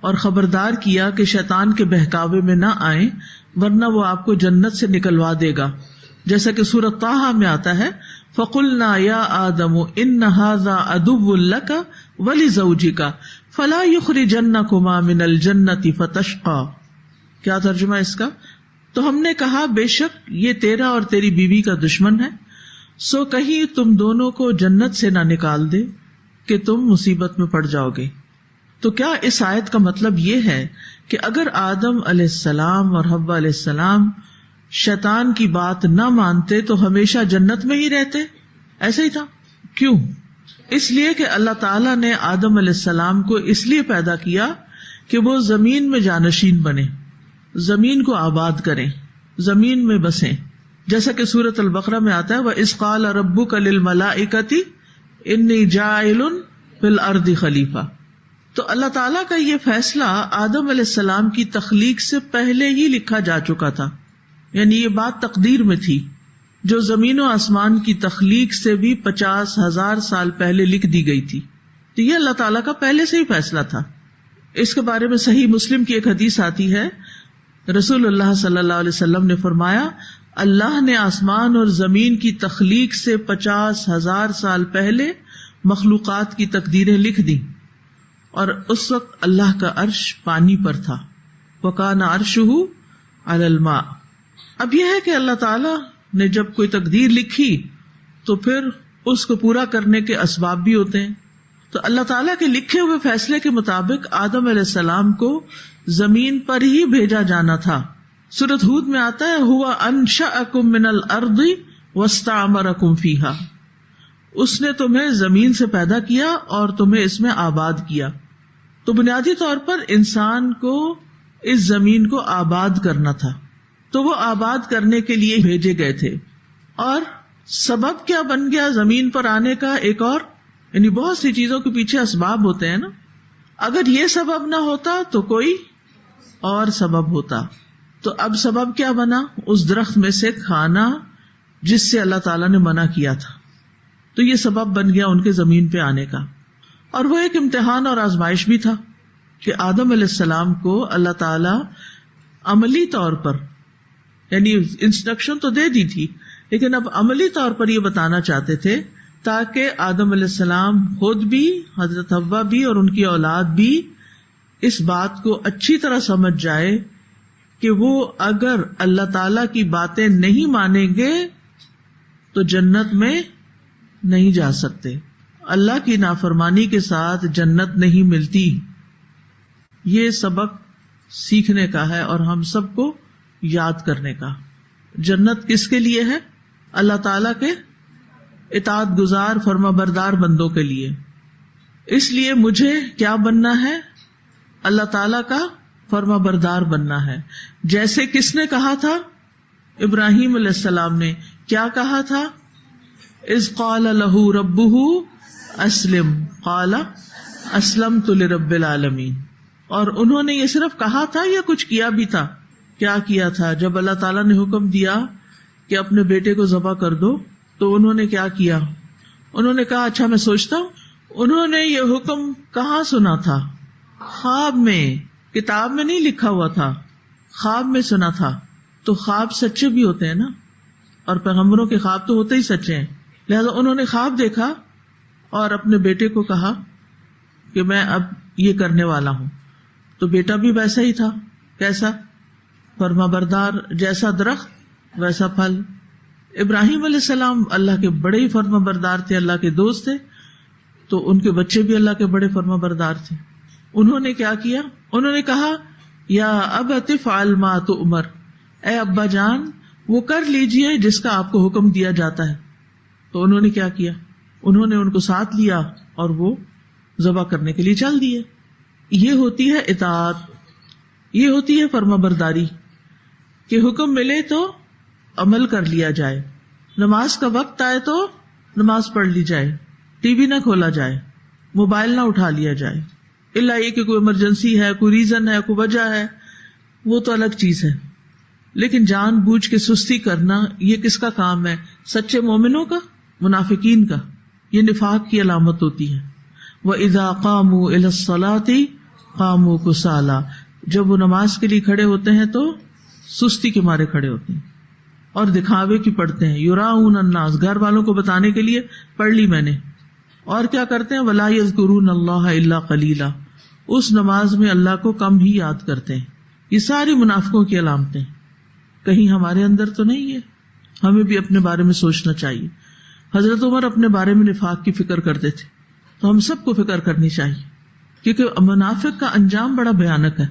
اور خبردار کیا کہ شیطان کے بہکاوے میں نہ آئیں ورنہ وہ آپ کو جنت سے نکلوا دے گا، جیسا کہ سورۃ طٰہٰ میں آتا ہے فَقُلْنَا يَا آدَمُ إِنَّ هَذَا عَدُوٌّ لَكَ وَلِزَوْجِكَ فَلَا يُخْرِجَنَّكُمَا مِنَ الْجَنَّةِ فَتَشْقَىٰ. کیا ترجمہ اس کا؟ تو ہم نے کہا بے شک یہ تیرا اور تیری بیوی کا دشمن ہے، سو کہیں تم دونوں کو جنت سے نہ نکال دے کہ تم مصیبت میں پڑ جاؤ گے. تو کیا اس آیت کا مطلب یہ ہے کہ اگر آدم علیہ السلام اور حوا علیہ السلام شیطان کی بات نہ مانتے تو ہمیشہ جنت میں ہی رہتے؟ ایسا ہی تھا. کیوں؟ اس لیے کہ اللہ تعالیٰ نے آدم علیہ السلام کو اس لیے پیدا کیا کہ وہ زمین میں جانشین بنے، زمین کو آباد کریں، زمین میں بسیں، جیسا کہ سورۃ البقرہ میں آتا ہے وَإِذْ قَالَ رَبُّكَ لِلْمَلَائِكَةِ إِنِّي جَاعِلٌ فِي الْأَرْضِ خَلِيفَةً. تو اللہ تعالیٰ کا یہ فیصلہ آدم علیہ السلام کی تخلیق سے پہلے ہی لکھا جا چکا تھا، یعنی یہ بات تقدیر میں تھی جو زمین و آسمان کی تخلیق سے بھی 50,000 سال پہلے لکھ دی گئی تھی. تو یہ اللہ تعالیٰ کا پہلے سے ہی فیصلہ تھا. اس کے بارے میں صحیح مسلم کی ایک حدیث آتی ہے، رسول اللہ صلی اللہ علیہ وسلم نے فرمایا اللہ نے آسمان اور زمین کی تخلیق سے 50,000 سال پہلے مخلوقات کی تقدیریں لکھ دی، اور اس وقت اللہ کا عرش پانی پر تھا. وَكَانَ عَرْشُهُ عَلَى الْمَاءِ. اب یہ ہے کہ اللہ تعالیٰ نے جب کوئی تقدیر لکھی تو پھر اس کو پورا کرنے کے اسباب بھی ہوتے ہیں. تو اللہ تعالیٰ کے لکھے ہوئے فیصلے کے مطابق آدم علیہ السلام کو زمین پر ہی بھیجا جانا تھا. سورۃ ہود میں آتا ہے هُوَ أَنشَأَكُم مِّنَ الْأَرْضِ وَاسْتَعْمَرَكُمْ فِيهَا، اس نے تمہیں زمین سے پیدا کیا اور تمہیں اس میں آباد کیا. تو بنیادی طور پر انسان کو اس زمین کو آباد کرنا تھا، تو وہ آباد کرنے کے لیے بھیجے گئے تھے. اور سبب کیا بن گیا زمین پر آنے کا؟ ایک اور، یعنی بہت سی چیزوں کے پیچھے اسباب ہوتے ہیں نا. اگر یہ سبب نہ ہوتا تو کوئی اور سبب ہوتا. تو اب سبب کیا بنا؟ اس درخت میں سے کھانا جس سے اللہ تعالیٰ نے منع کیا تھا. تو یہ سبب بن گیا ان کے زمین پہ آنے کا. اور وہ ایک امتحان اور آزمائش بھی تھا کہ آدم علیہ السلام کو اللہ تعالیٰ عملی طور پر، یعنی انسٹرکشن تو دے دی تھی، لیکن اب عملی طور پر یہ بتانا چاہتے تھے تاکہ آدم علیہ السلام خود بھی، حضرت حوا بھی اور ان کی اولاد بھی اس بات کو اچھی طرح سمجھ جائے کہ وہ اگر اللہ تعالیٰ کی باتیں نہیں مانیں گے تو جنت میں نہیں جا سکتے. اللہ کی نافرمانی کے ساتھ جنت نہیں ملتی. یہ سبق سیکھنے کا ہے اور ہم سب کو یاد کرنے کا. جنت کس کے لیے ہے؟ اللہ تعالیٰ کے اطاعت گزار فرما بردار بندوں کے لیے. اس لیے مجھے کیا بننا ہے؟ اللہ تعالیٰ کا فرما بردار بننا ہے. جیسے کس نے کہا تھا؟ ابراہیم علیہ السلام نے. کیا کہا تھا؟ اذ قال له ربه اسلم قال اسلمت لرب العالمین. اور انہوں نے یہ صرف کہا تھا یا کچھ کیا بھی تھا؟ کیا کیا تھا؟ جب اللہ تعالیٰ نے حکم دیا کہ اپنے بیٹے کو ذبح کر دو تو انہوں نے کیا کیا؟ انہوں نے کہا اچھا میں سوچتا ہوں. انہوں نے یہ حکم کہاں سنا تھا؟ خواب میں. کتاب میں نہیں لکھا ہوا تھا، خواب میں سنا تھا. تو خواب سچے بھی ہوتے ہیں نا، اور پیغمبروں کے خواب تو ہوتے ہی سچے ہیں. لہذا انہوں نے خواب دیکھا اور اپنے بیٹے کو کہا کہ میں اب یہ کرنے والا ہوں. تو بیٹا بھی ویسا ہی تھا. کیسا؟ فرما بردار. جیسا درخت ویسا پھل. ابراہیم علیہ السلام اللہ کے بڑے ہی فرما بردار تھے، اللہ کے دوست تھے، تو ان کے بچے بھی اللہ کے بڑے فرما بردار تھے. انہوں نے کیا کیا؟ انہوں نے کہا یا ابت افعل ما تؤمر، اے ابا جان وہ کر لیجئے جس کا آپ کو حکم دیا جاتا ہے. تو انہوں نے کیا کیا؟ انہوں نے ان کو ساتھ لیا اور وہ ذبح کرنے کے لیے چل دیے. یہ ہوتی ہے اطاعت، یہ ہوتی ہے فرما برداری کہ حکم ملے تو عمل کر لیا جائے. نماز کا وقت آئے تو نماز پڑھ لی جائے، ٹی وی نہ کھولا جائے، موبائل نہ اٹھا لیا جائے، الا یہ کہ کوئی ایمرجنسی ہے، کوئی ریزن ہے، کوئی وجہ ہے، وہ تو الگ چیز ہے. لیکن جان بوجھ کے سستی کرنا یہ کس کا کام ہے؟ سچے مومنوں کا، منافقین کا. یہ نفاق کی علامت ہوتی ہے. وَإِذَا قَامُوا إِلَى الصَّلَاةِ قَامُوا كُسَالَىٰ، جب وہ نماز کے لیے کھڑے ہوتے ہیں تو سستی کے مارے کھڑے ہوتے ہیں اور دکھاوے کی پڑھتے ہیں. یراؤن الناس، گھر والوں کو بتانے کے لیے پڑھ لی میں نے. اور کیا کرتے ہیں؟ وَلَا يَذْكُرُونَ اللَّهَ إِلَّا قَلِيلًا، اس نماز میں اللہ کو کم ہی یاد کرتے ہیں. یہ ساری منافقوں کی علامتیں. کہیں ہمارے اندر تو نہیں ہے؟ ہمیں بھی اپنے بارے میں سوچنا چاہیے. حضرت عمر اپنے بارے میں نفاق کی فکر کرتے تھے، تو ہم سب کو فکر کرنی چاہیے، کیونکہ منافق کا انجام بڑا بھیانک ہے.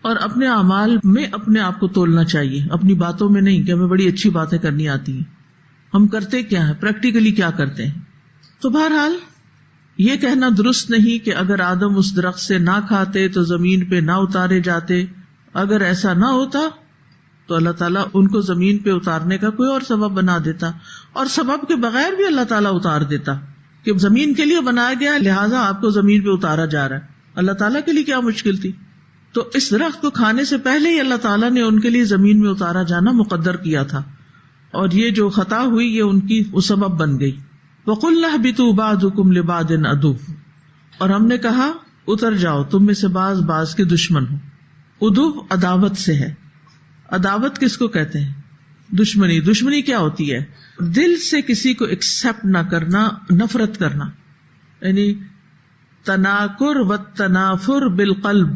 اور اپنے اعمال میں اپنے آپ کو تولنا چاہیے، اپنی باتوں میں نہیں کہ ہمیں بڑی اچھی باتیں کرنی آتی ہیں. ہم کرتے کیا ہیں، پریکٹیکلی کیا کرتے ہیں. تو بہرحال یہ کہنا درست نہیں کہ اگر آدم اس درخت سے نہ کھاتے تو زمین پہ نہ اتارے جاتے. اگر ایسا نہ ہوتا تو اللہ تعالیٰ ان کو زمین پہ اتارنے کا کوئی اور سبب بنا دیتا، اور سبب کے بغیر بھی اللہ تعالیٰ اتار دیتا کہ زمین کے لیے بنایا گیا لہٰذا آپ کو زمین پہ اتارا جا رہا ہے. اللہ تعالیٰ کے لیے کیا مشکل تھی؟ تو اس درخت کو کھانے سے پہلے ہی اللہ تعالیٰ نے ان کے لیے زمین میں اتارا جانا مقدر کیا تھا، اور یہ جو خطا ہوئی یہ ان کی وہ سبب بن گئی. وَقُلْنَا اهْبِطُوا بَعْضُكُمْ لِبَعْضٍ عَدُوٌّ، اور ہم نے کہا اتر جاؤ، تم میں سے بعض کے دشمن ہو. عدو عداوت سے ہے. عداوت کس کو کہتے ہیں؟ دشمنی. دشمنی کیا ہوتی ہے؟ دل سے کسی کو ایکسپٹ نہ کرنا، نفرت کرنا. یعنی تناکر و تنافر بالقلب.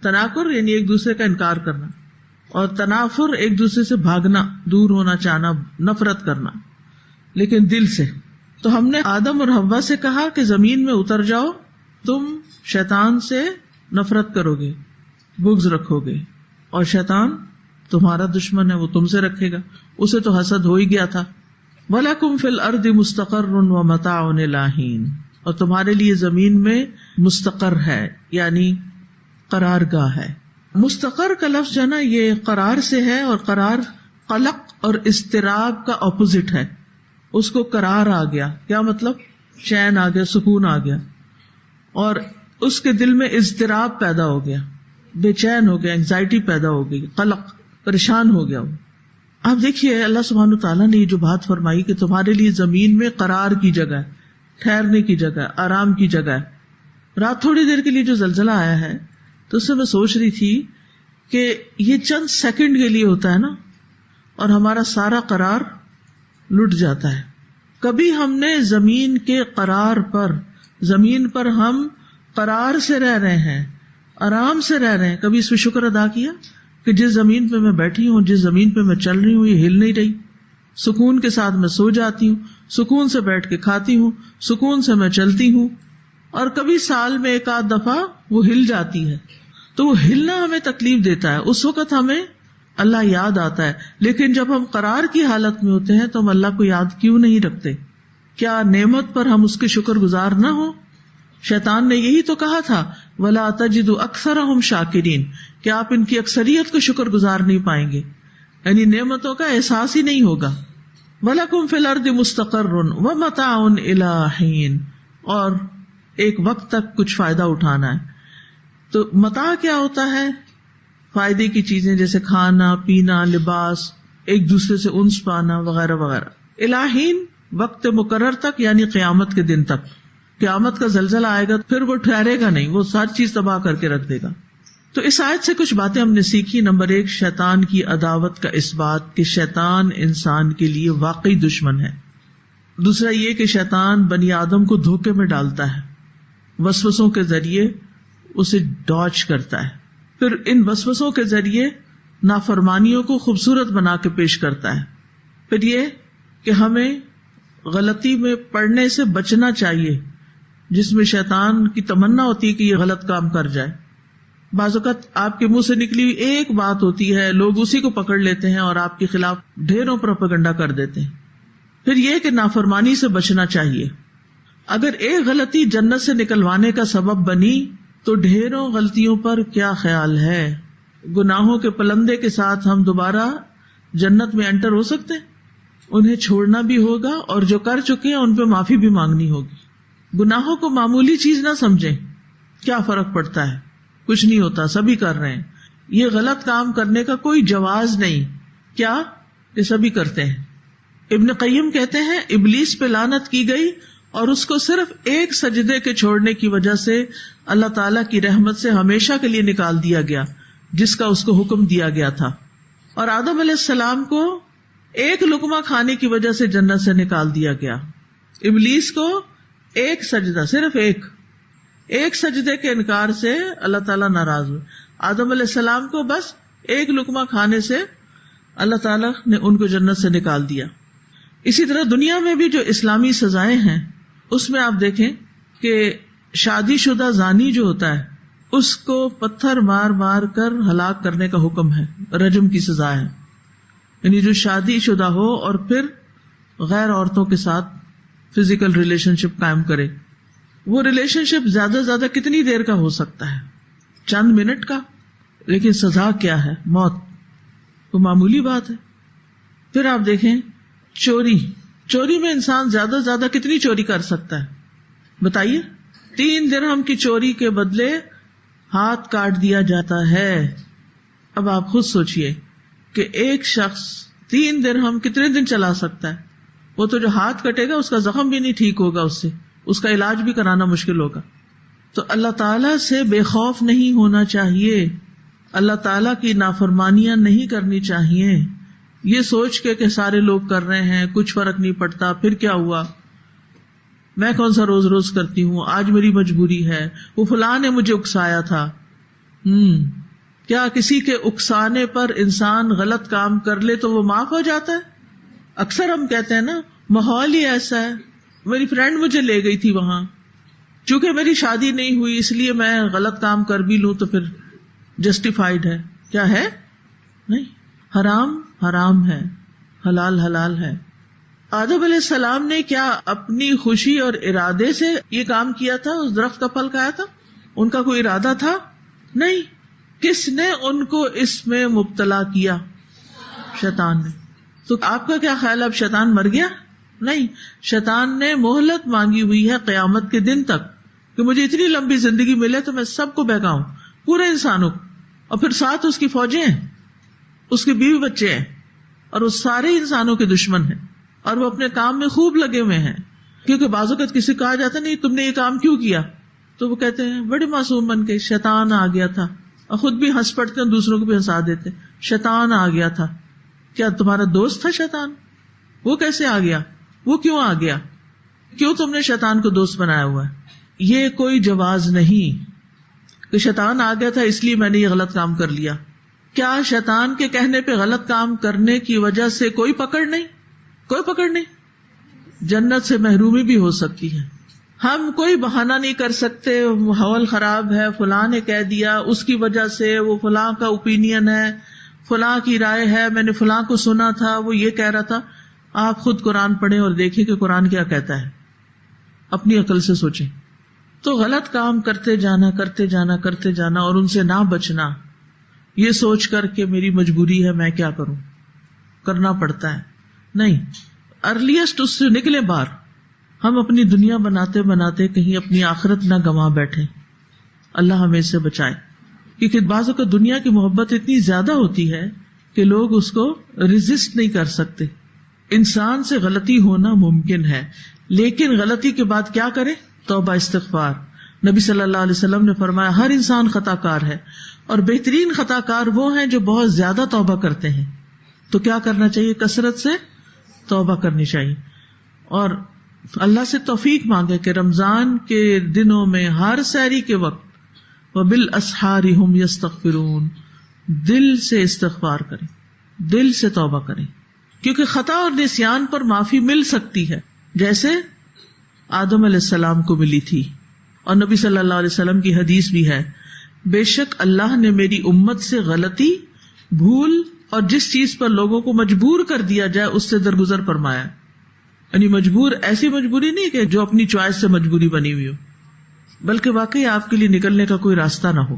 تناکر یعنی ایک دوسرے کا انکار کرنا، اور تنافر ایک دوسرے سے بھاگنا، دور ہونا چاہنا، نفرت کرنا، لیکن دل سے. تو ہم نے آدم اور حوا سے کہا کہ زمین میں اتر جاؤ، تم شیطان سے نفرت کرو گے، بغض رکھو گے، اور شیطان تمہارا دشمن ہے، وہ تم سے رکھے گا. اسے تو حسد ہو ہی گیا تھا، وَلَكُمْ فِي الْأَرْضِ مُسْتَقَرٌّ وَمَتَاعٌ إِلَىٰ حِينٍ، اور تمہارے لیے زمین میں مستقر ہے یعنی قرار گاہ ہے. مستقر کا لفظ جو ہے نا یہ قرار سے ہے، اور قرار قلق اور اضطراب کا اپوزٹ ہے. اس کو قرار آ گیا، کیا مطلب؟ چین آ گیا، سکون آ گیا، اور اس کے دل میں اضطراب پیدا ہو گیا، بے چین ہو گیا، انگزائٹی پیدا ہو گئی، قلق، پریشان ہو گیا. آپ دیکھیے اللہ سبحانہ تعالیٰ نے یہ جو بات فرمائی کہ تمہارے لیے زمین میں قرار کی جگہ ہے، ٹھہرنے کی جگہ ہے، آرام کی جگہ ہے. رات تھوڑی دیر کے لیے جو زلزلہ آیا ہے تو اس سے میں سوچ رہی تھی کہ یہ چند سیکنڈ کے لیے ہوتا ہے نا، اور ہمارا سارا قرار لٹ جاتا ہے. کبھی ہم نے زمین کے قرار پر، زمین پر ہم قرار سے رہ رہے ہیں، آرام سے رہ رہے ہیں، کبھی اس پہ شکر ادا کیا کہ جس زمین پہ میں بیٹھی ہوں، جس زمین پہ میں چل رہی ہوں، یہ ہل نہیں رہی، سکون کے ساتھ میں سو جاتی ہوں، سکون سے بیٹھ کے کھاتی ہوں، سکون سے میں چلتی ہوں. اور کبھی سال میں ایک آدھ دفعہ وہ ہل جاتی ہے، تو وہ ہلنا ہمیں تکلیف دیتا ہے. اس وقت ہمیں اللہ یاد آتا ہے، لیکن جب ہم قرار کی حالت میں ہوتے ہیں تو ہم اللہ کو یاد کیوں نہیں رکھتے؟ کیا نعمت پر ہم اس کے شکر گزار نہ ہوں؟ شیطان نے یہی تو کہا تھا وَلَا تَجِدُ أَكْثَرَهُمْ شَاكِرِينَ، کہ آپ ان کی اکثریت کو شکر گزار نہیں پائیں گے، یعنی نعمتوں کا احساس ہی نہیں ہوگا. وَلَكُمْ فِي الْأَرْضِ مُسْتَقَرٌّ وَمَتَاعٌ إِلَىٰ حِينٍ، اور ایک وقت تک کچھ فائدہ اٹھانا ہے. تو متاع کیا ہوتا ہے؟ فائدے کی چیزیں جیسے کھانا پینا، لباس، ایک دوسرے سے انس پانا وغیرہ وغیرہ. إِلَىٰ حِينٍ، وقت مقرر تک، یعنی قیامت کے دن تک. قیامت کا زلزلہ آئے گا پھر وہ ٹھہرے گا نہیں، وہ ساری چیز تباہ کر کے رکھ دے گا. تو اس آیت سے کچھ باتیں ہم نے سیکھی. نمبر 1، شیطان کی عداوت کا اس بات کہ شیطان انسان کے لیے واقعی دشمن ہے. دوسرا یہ کہ شیطان بنی آدم کو دھوکے میں ڈالتا ہے، وسوسوں کے ذریعے اسے ڈاج کرتا ہے، پھر ان وسوسوں کے ذریعے نافرمانیوں کو خوبصورت بنا کے پیش کرتا ہے. پھر یہ کہ ہمیں غلطی میں پڑنے سے بچنا چاہیے، جس میں شیطان کی تمنا ہوتی ہے کہ یہ غلط کام کر جائے. بعض اوقات آپ کے منہ سے نکلی ہوئی ایک بات ہوتی ہے، لوگ اسی کو پکڑ لیتے ہیں اور آپ کے خلاف ڈھیروں پروپیگنڈا کر دیتے ہیں. پھر یہ کہ نافرمانی سے بچنا چاہیے. اگر ایک غلطی جنت سے نکلوانے کا سبب بنی تو ڈھیروں غلطیوں پر کیا خیال ہے؟ گناہوں کے پلندے کے ساتھ ہم دوبارہ جنت میں انٹر ہو سکتے ہیں؟ انہیں چھوڑنا بھی ہوگا، اور جو کر چکے ہیں ان پہ معافی بھی مانگنی ہوگی. گناہوں کو معمولی چیز نہ سمجھیں، کیا فرق پڑتا ہے، کچھ نہیں ہوتا، سبھی کر رہے ہیں. یہ غلط کام کرنے کا کوئی جواز نہیں، کیا یہ سبھی کرتے ہیں. ابن قیم کہتے ہیں ابلیس پہ لعنت کی گئی اور اس کو صرف ایک سجدے کے چھوڑنے کی وجہ سے اللہ تعالیٰ کی رحمت سے ہمیشہ کے لیے نکال دیا گیا، جس کا اس کو حکم دیا گیا تھا. اور آدم علیہ السلام کو ایک لقمہ کھانے کی وجہ سے جنت سے نکال دیا گیا. ابلیس کو ایک سجدہ، صرف ایک سجدے کے انکار سے اللہ تعالیٰ ناراض ہوئے. آدم علیہ السلام کو بس ایک لقمہ کھانے سے اللہ تعالیٰ نے ان کو جنت سے نکال دیا. اسی طرح دنیا میں بھی جو اسلامی سزائیں ہیں اس میں آپ دیکھیں کہ شادی شدہ زانی جو ہوتا ہے اس کو پتھر مار مار کر ہلاک کرنے کا حکم ہے، رجم کی سزا ہے. یعنی جو شادی شدہ ہو اور پھر غیر عورتوں کے ساتھ فزیکل ریلیشن شپ قائم کرے، وہ ریلیشن شپ زیادہ سے زیادہ کتنی دیر کا ہو سکتا ہے؟ چند منٹ کا، لیکن سزا کیا ہے؟ موت. تو معمولی بات ہے. پھر آپ دیکھیں چوری میں انسان زیادہ سے زیادہ کتنی چوری کر سکتا ہے بتائیے؟ 3 درہم کی چوری کے بدلے ہاتھ کاٹ دیا جاتا ہے. اب آپ خود سوچئے کہ ایک شخص 3 درہم کتنے دن چلا سکتا ہے؟ وہ تو جو ہاتھ کٹے گا اس کا زخم بھی نہیں ٹھیک ہوگا، اس کا علاج بھی کرانا مشکل ہوگا. تو اللہ تعالیٰ سے بے خوف نہیں ہونا چاہیے، اللہ تعالیٰ کی نافرمانیاں نہیں کرنی چاہیے. یہ سوچ کے کہ سارے لوگ کر رہے ہیں، کچھ فرق نہیں پڑتا، پھر کیا ہوا، میں کون سا روز روز کرتی ہوں، آج میری مجبوری ہے، وہ فلاں نے مجھے اکسایا تھا. کیا کسی کے اکسانے پر انسان غلط کام کر لے تو وہ معاف ہو جاتا ہے؟ اکثر ہم کہتے ہیں نا ماحول ہی ایسا ہے، میری فرینڈ مجھے لے گئی تھی وہاں، چونکہ میری شادی نہیں ہوئی اس لیے میں غلط کام کر بھی لوں تو پھر جسٹیفائڈ ہے. کیا ہے؟ نہیں، حرام حرام ہے، حلال حلال ہے. آدم علیہ السلام نے کیا اپنی خوشی اور ارادے سے یہ کام کیا تھا؟ اس درخت کا پھل کھایا تھا؟ ان کا کوئی ارادہ تھا؟ نہیں. کس نے ان کو اس میں مبتلا کیا؟ شیطان نے. تو آپ کا کیا خیال ہے اب شیطان مر گیا؟ نہیں، شیطان نے مہلت مانگی ہوئی ہے قیامت کے دن تک کہ مجھے اتنی لمبی زندگی ملے تو میں سب کو بہکاؤں، پورے انسانوں کو، اور پھر ساتھ اس کی فوجیں ہیں، اس کے بیوی بچے ہیں، اور وہ سارے انسانوں کے دشمن ہیں، اور وہ اپنے کام میں خوب لگے ہوئے ہیں. کیونکہ بعض اوقات کسی کو کہا جاتا نہیں تم نے یہ کام کیوں کیا، تو وہ کہتے ہیں بڑے معصوم بن کے شیطان آ گیا تھا، اور خود بھی ہنس پڑتے ہیں، دوسروں کو بھی ہنسا دیتے، شیطان آ گیا تھا. کیا تمہارا دوست تھا شیطان؟ وہ کیسے آ گیا؟ وہ کیوں آ گیا؟ کیوں تم نے شیطان کو دوست بنایا ہوا ہے؟ یہ کوئی جواز نہیں کہ شیطان آ گیا تھا اس لیے میں نے یہ غلط کام کر لیا. کیا شیطان کے کہنے پہ غلط کام کرنے کی وجہ سے کوئی پکڑ نہیں؟ کوئی پکڑ نہیں. جنت سے محرومی بھی ہو سکتی ہے. ہم کوئی بہانہ نہیں کر سکتے ماحول خراب ہے، فلاں نے کہہ دیا، اس کی وجہ سے، وہ فلاں کا اوپینین ہے، فلاں کی رائے ہے، میں نے فلاں کو سنا تھا، وہ یہ کہہ رہا تھا. آپ خود قرآن پڑھیں اور دیکھیں کہ قرآن کیا کہتا ہے، اپنی عقل سے سوچیں. تو غلط کام کرتے جانا کرتے جانا کرتے جانا اور ان سے نہ بچنا، یہ سوچ کر کہ میری مجبوری ہے میں کیا کروں، کرنا پڑتا ہے. نہیں، ارلیسٹ اس سے نکلے باہر. ہم اپنی دنیا بناتے بناتے کہیں اپنی آخرت نہ گنوا بیٹھے. اللہ ہمیں اس سے بچائے، کیونکہ بعضوں کو دنیا کی محبت اتنی زیادہ ہوتی ہے کہ لوگ اس کو ریزسٹ نہیں کر سکتے. انسان سے غلطی ہونا ممکن ہے، لیکن غلطی کے بعد کیا کرے؟ توبہ استغفار. نبی صلی اللہ علیہ وسلم نے فرمایا ہر انسان خطا کار ہے، اور بہترین خطا کار وہ ہیں جو بہت زیادہ توبہ کرتے ہیں. تو کیا کرنا چاہیے؟ کثرت سے توبہ کرنی چاہیے، اور اللہ سے توفیق مانگے کہ رمضان کے دنوں میں ہر سحری کے وقت وَبِالْأَسْحَارِ هُمْ يَسْتَغْفِرُونَ، دل سے استغفار کریں، دل سے توبہ کریں. کیونکہ خطا اور نسیان پر معافی مل سکتی ہے، جیسے آدم علیہ السلام کو ملی تھی. اور نبی صلی اللہ علیہ وسلم کی حدیث بھی ہے، بے شک اللہ نے میری امت سے غلطی، بھول اور جس چیز پر لوگوں کو مجبور کر دیا جائے اس سے درگزر فرمایا. یعنی مجبور ایسی مجبوری نہیں کہ جو اپنی چوائس سے مجبوری بنی ہوئی ہو، بلکہ واقعی آپ کے لیے نکلنے کا کوئی راستہ نہ ہو.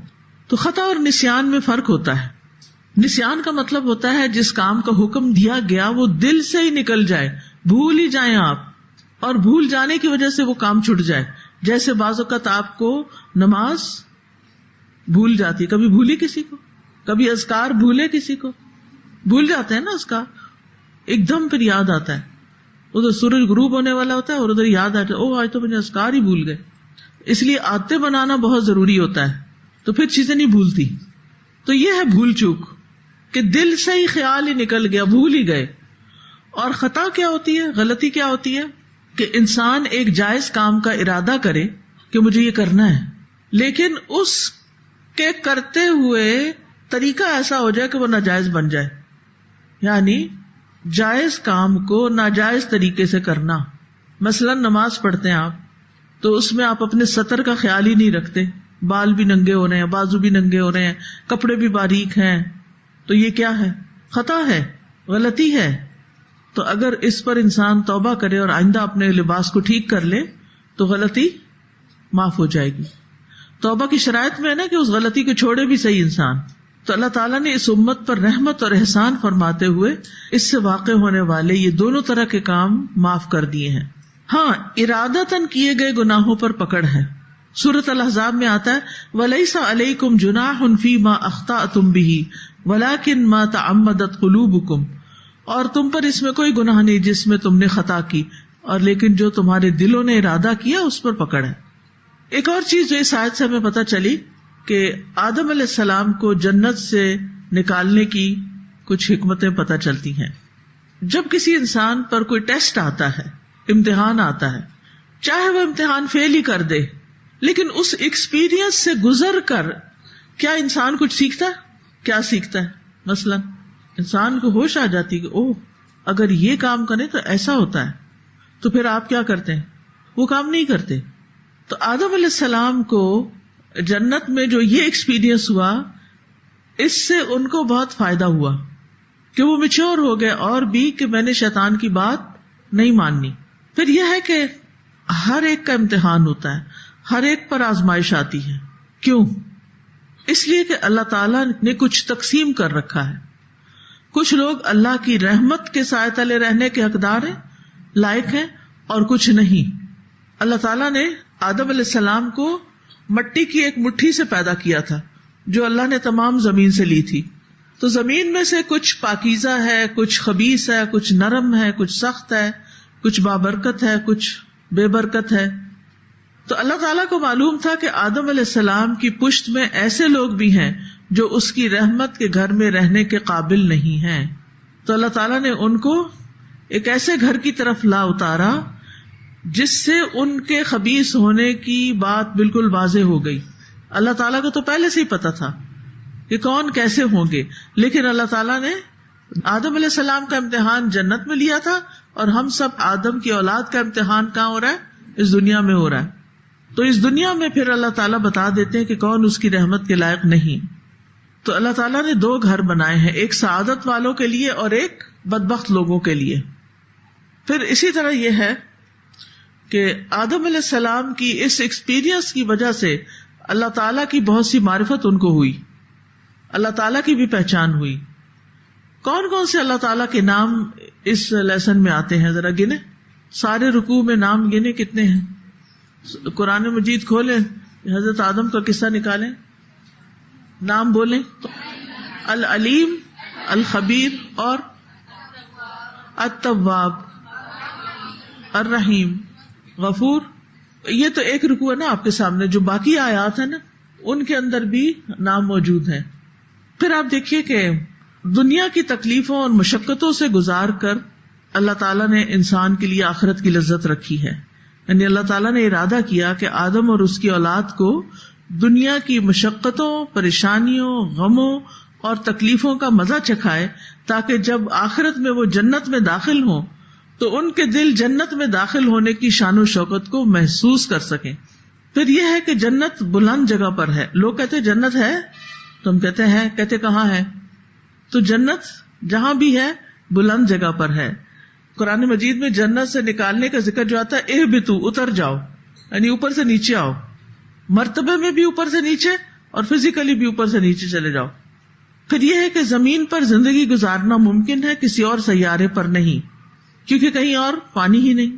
تو خطا اور نسیان میں فرق ہوتا ہے. نسیان کا مطلب ہوتا ہے جس کام کا حکم دیا گیا وہ دل سے ہی نکل جائے، بھول ہی جائیں آپ، اور بھول جانے کی وجہ سے وہ کام چھوٹ جائے. جیسے بعض اوقات آپ کو نماز بھول جاتی، کبھی بھولی کسی کو، کبھی اذکار بھولے کسی کو، بھول جاتے ہیں نا اذکار، ایک دم پھر یاد آتا ہے. ادھر سورج غروب ہونے والا ہوتا ہے اور ادھر یاد آتا ہے او آج تو مجھے اذکار ہی بھول گئے. اس لیے عادتیں بنانا بہت ضروری ہوتا ہے، تو پھر چیزیں نہیں بھولتی. تو یہ ہے بھول چوک کہ دل سے ہی خیال ہی نکل گیا، بھول ہی گئے. اور خطا کیا ہوتی ہے، غلطی کیا ہوتی ہے کہ انسان ایک جائز کام کا ارادہ کرے کہ مجھے یہ کرنا ہے، لیکن اس کے کرتے ہوئے طریقہ ایسا ہو جائے کہ وہ ناجائز بن جائے. یعنی جائز کام کو ناجائز طریقے سے کرنا. مثلا نماز پڑھتے ہیں آپ، تو اس میں آپ اپنے سطر کا خیال ہی نہیں رکھتے، بال بھی ننگے ہو رہے ہیں، بازو بھی ننگے ہو رہے ہیں، کپڑے بھی باریک ہیں، تو یہ کیا ہے؟ خطا ہے، غلطی ہے. تو اگر اس پر انسان توبہ کرے اور آئندہ اپنے لباس کو ٹھیک کر لے تو غلطی معاف ہو جائے گی. توبہ کی شرائط میں ہے نا کہ اس غلطی کو چھوڑے بھی صحیح انسان. تو اللہ تعالیٰ نے اس امت پر رحمت اور احسان فرماتے ہوئے اس سے واقع ہونے والے یہ دونوں طرح کے کام معاف کر دیے ہیں. ہاں، ارادتاً کیے گئے گناہوں پر پکڑ ہے. سورۃ الاحزاب میں آتا ہے وَلَيْسَ عَلَيْكُمْ جُنَاحٌ فِي مَا أَخْطَأْتُمْ بِهِ وَلَكِنْ مَا تَعَمَّدَتْ قُلُوبُكُمْ، اور تم پر اس میں کوئی گناہ نہیں جس میں تم نے خطا کی، اور لیکن جو تمہارے دلوں نے ارادہ کیا اس پر پکڑ ہے. ایک اور چیز جو اس آیت سے ہمیں پتہ چلی کہ آدم علیہ السلام کو جنت سے نکالنے کی کچھ حکمتیں پتہ چلتی ہیں. جب کسی انسان پر کوئی ٹیسٹ آتا ہے، امتحان آتا ہے، چاہے وہ امتحان فیل ہی کر دے، لیکن اس ایکسپیرینس سے گزر کر کیا انسان کچھ سیکھتا ہے؟ کیا سیکھتا ہے؟ مثلا انسان کو ہوش آ جاتی کہ اوہ اگر یہ کام کریں تو ایسا ہوتا ہے، تو پھر آپ کیا کرتے ہیں؟ وہ کام نہیں کرتے. تو آدم علیہ السلام کو جنت میں جو یہ ایکسپیرینس ہوا، اس سے ان کو بہت فائدہ ہوا کہ وہ میچور ہو گئے، اور بھی کہ میں نے شیطان کی بات نہیں ماننی. پھر یہ ہے کہ ہر ایک کا امتحان ہوتا ہے, ہر ایک پر آزمائش آتی ہے. کیوں؟ اس لیے کہ اللہ تعالیٰ نے کچھ تقسیم کر رکھا ہے. کچھ لوگ اللہ کی رحمت کے سائے تلے رہنے کے حقدار ہیں, لائق ہیں, اور کچھ نہیں. اللہ تعالیٰ نے آدم علیہ السلام کو مٹی کی ایک مٹھی سے پیدا کیا تھا جو اللہ نے تمام زمین سے لی تھی. تو زمین میں سے کچھ پاکیزہ ہے, کچھ خبیث ہے, کچھ نرم ہے, کچھ سخت ہے, کچھ بابرکت ہے, کچھ بے برکت ہے. تو اللہ تعالیٰ کو معلوم تھا کہ آدم علیہ السلام کی پشت میں ایسے لوگ بھی ہیں جو اس کی رحمت کے گھر میں رہنے کے قابل نہیں ہیں. تو اللہ تعالیٰ نے ان کو ایک ایسے گھر کی طرف لا اتارا جس سے ان کے خبیث ہونے کی بات بالکل واضح ہو گئی. اللہ تعالیٰ کو تو پہلے سے ہی پتا تھا کہ کون کیسے ہوں گے, لیکن اللہ تعالیٰ نے آدم علیہ السلام کا امتحان جنت میں لیا تھا, اور ہم سب آدم کی اولاد کا امتحان کہاں ہو رہا ہے؟ اس دنیا میں ہو رہا ہے. تو اس دنیا میں پھر اللہ تعالیٰ بتا دیتے ہیں کہ کون اس کی رحمت کے لائق نہیں. تو اللہ تعالیٰ نے 2 گھر بنائے ہیں, ایک سعادت والوں کے لیے اور ایک بدبخت لوگوں کے لیے. پھر اسی طرح یہ ہے کہ آدم علیہ السلام کی اس ایکسپیرینس کی وجہ سے اللہ تعالیٰ کی بہت سی معرفت ان کو ہوئی, اللہ تعالیٰ کی بھی پہچان ہوئی. کون کون سے اللہ تعالیٰ کے نام اس لیسن میں آتے ہیں؟ ذرا گنے, سارے رکوع میں نام گنے کتنے ہیں؟ قرآن مجید کھولیں, حضرت آدم کا قصہ نکالیں, نام بولیں. العلیم, الخبیر, اور التواب, الرحیم, غفور. یہ تو ایک رکوع ہے نا آپ کے سامنے. جو باقی آیات ہیں نا ان کے اندر بھی نام موجود ہیں. پھر آپ دیکھیے کہ دنیا کی تکلیفوں اور مشقتوں سے گزار کر اللہ تعالیٰ نے انسان کے لیے آخرت کی لذت رکھی ہے. یعنی اللہ تعالیٰ نے ارادہ کیا کہ آدم اور اس کی اولاد کو دنیا کی مشقتوں, پریشانیوں, غموں اور تکلیفوں کا مزہ چکھائے, تاکہ جب آخرت میں وہ جنت میں داخل ہوں تو ان کے دل جنت میں داخل ہونے کی شان و شوکت کو محسوس کر سکیں. پھر یہ ہے کہ جنت بلند جگہ پر ہے. لوگ کہتے جنت ہے, تم کہتے ہیں, کہتے کہاں ہے؟ تو جنت جہاں بھی ہے بلند جگہ پر ہے. قرآن مجید میں جنت سے نکالنے کا ذکر جو آتا ہے, اہبطوا, اتر جاؤ, یعنی اوپر سے نیچے آؤ. مرتبے میں بھی اوپر سے نیچے اور فزیکلی بھی اوپر سے نیچے چلے جاؤ. پھر یہ ہے کہ زمین پر زندگی گزارنا ممکن ہے, کسی اور سیارے پر نہیں, کیونکہ کہیں اور پانی ہی نہیں.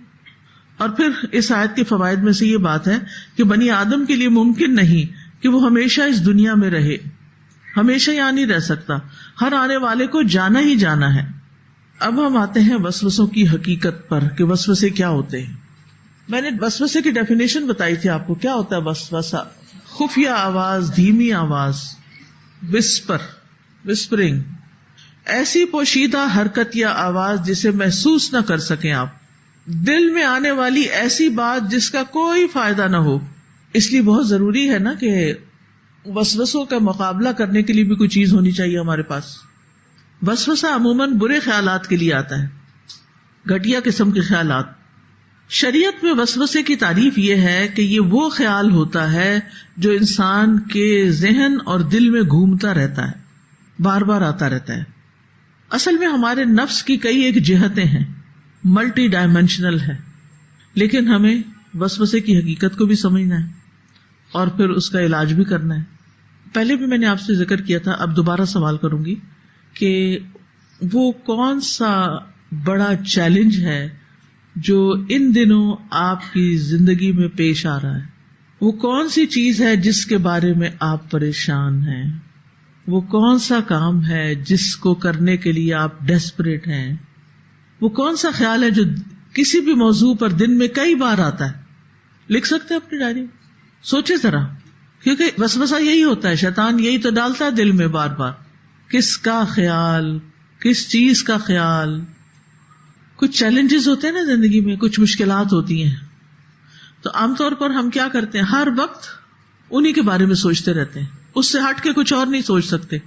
اور پھر اس آیت کے فوائد میں سے یہ بات ہے کہ بنی آدم کے لیے ممکن نہیں کہ وہ ہمیشہ اس دنیا میں رہے, ہمیشہ یہاں نہیں رہ سکتا. ہر آنے والے کو جانا ہی جانا ہے. اب ہم آتے ہیں وسوسوں کی حقیقت پر کہ وسوسے کیا ہوتے ہیں. میں نے وسوسے کی ڈیفینیشن بتائی تھی آپ کو. کیا ہوتا ہے وسوسہ؟ خفیہ آواز, دھیمی آواز, وسپرنگ, ایسی پوشیدہ حرکت یا آواز جسے محسوس نہ کر سکیں آپ, دل میں آنے والی ایسی بات جس کا کوئی فائدہ نہ ہو. اس لیے بہت ضروری ہے نا کہ وسوسوں کا مقابلہ کرنے کے لیے بھی کوئی چیز ہونی چاہیے ہمارے پاس. وسوسہ عموماً برے خیالات کے لیے آتا ہے, گھٹیا قسم کے خیالات. شریعت میں وسوسے کی تعریف یہ ہے کہ یہ وہ خیال ہوتا ہے جو انسان کے ذہن اور دل میں گھومتا رہتا ہے, بار بار آتا رہتا ہے. اصل میں ہمارے نفس کی کئی ایک جہتیں ہیں, ملٹی ڈائمینشنل ہے, لیکن ہمیں وسوسے کی حقیقت کو بھی سمجھنا ہے اور پھر اس کا علاج بھی کرنا ہے. پہلے بھی میں نے آپ سے ذکر کیا تھا, اب دوبارہ سوال کروں گی کہ وہ کون سا بڑا چیلنج ہے جو ان دنوں آپ کی زندگی میں پیش آ رہا ہے. وہ کون سی چیز ہے جس کے بارے میں آپ پریشان ہیں؟ وہ کون سا کام ہے جس کو کرنے کے لیے آپ ڈیسپریٹ ہیں؟ وہ کون سا خیال ہے جو کسی بھی موضوع پر دن میں کئی بار آتا ہے؟ لکھ سکتے ہیں اپنی ڈائری میں, سوچے ذرا, کیونکہ وسوسہ یہی ہوتا ہے, شیطان یہی تو ڈالتا ہے دل میں بار بار. کس کا خیال, کس چیز کا خیال. کچھ چیلنجز ہوتے ہیں نا زندگی میں, کچھ مشکلات ہوتی ہیں, تو عام طور پر ہم کیا کرتے ہیں, ہر وقت انہی کے بارے میں سوچتے رہتے ہیں, اس سے ہٹ کے کچھ اور نہیں سوچ سکتے.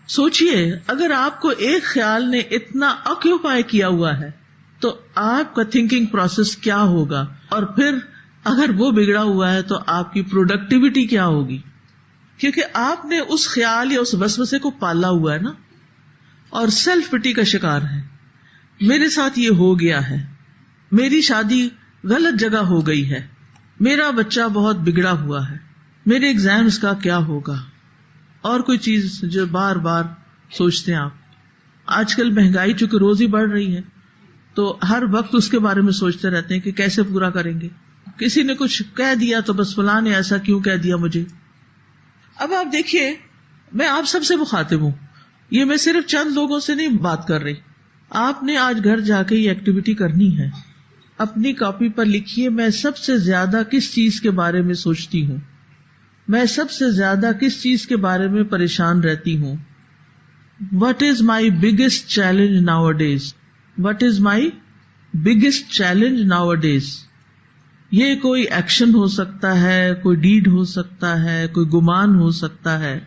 سوچئے اگر آپ کو ایک خیال نے اتنا آکیوپائی کیا ہوا ہے تو آپ کا تھنکنگ پروسیس کیا ہوگا, اور پھر اگر وہ بگڑا ہوا ہے تو آپ کی پروڈکٹیوٹی کیا ہوگی, کیونکہ آپ نے اس خیال یا اس وسوسے کو پالا ہوا ہے نا, اور سیلف پٹی کا شکار ہے. میرے ساتھ یہ ہو گیا ہے, میری شادی غلط جگہ ہو گئی ہے، میرا بچہ بہت بگڑا ہوا ہے، میرے ایگزامز کا کیا ہوگا، اور کوئی چیز جو بار بار سوچتے ہیں آپ. آج کل مہنگائی چونکہ روز ہی بڑھ رہی ہے تو ہر وقت اس کے بارے میں سوچتے رہتے ہیں کہ کیسے پورا کریں گے. کسی نے کچھ کہہ دیا تو بس فلاں نے ایسا کیوں کہہ دیا مجھے. اب آپ دیکھیے، میں آپ سب سے مخاطب ہوں، یہ میں صرف چند لوگوں سے نہیں بات کر رہی. آپ نے آج گھر جا کے یہ ایکٹیویٹی کرنی ہے. اپنی کاپی پر لکھیے میں سب سے زیادہ کس چیز کے بارے میں سوچتی ہوں، میں سب سے زیادہ کس چیز کے بارے میں پریشان رہتی ہوں. What is my biggest challenge nowadays? What is my biggest challenge nowadays? یہ کوئی ایکشن ہو سکتا ہے، کوئی ڈیڈ ہو سکتا ہے، کوئی گمان ہو سکتا ہے.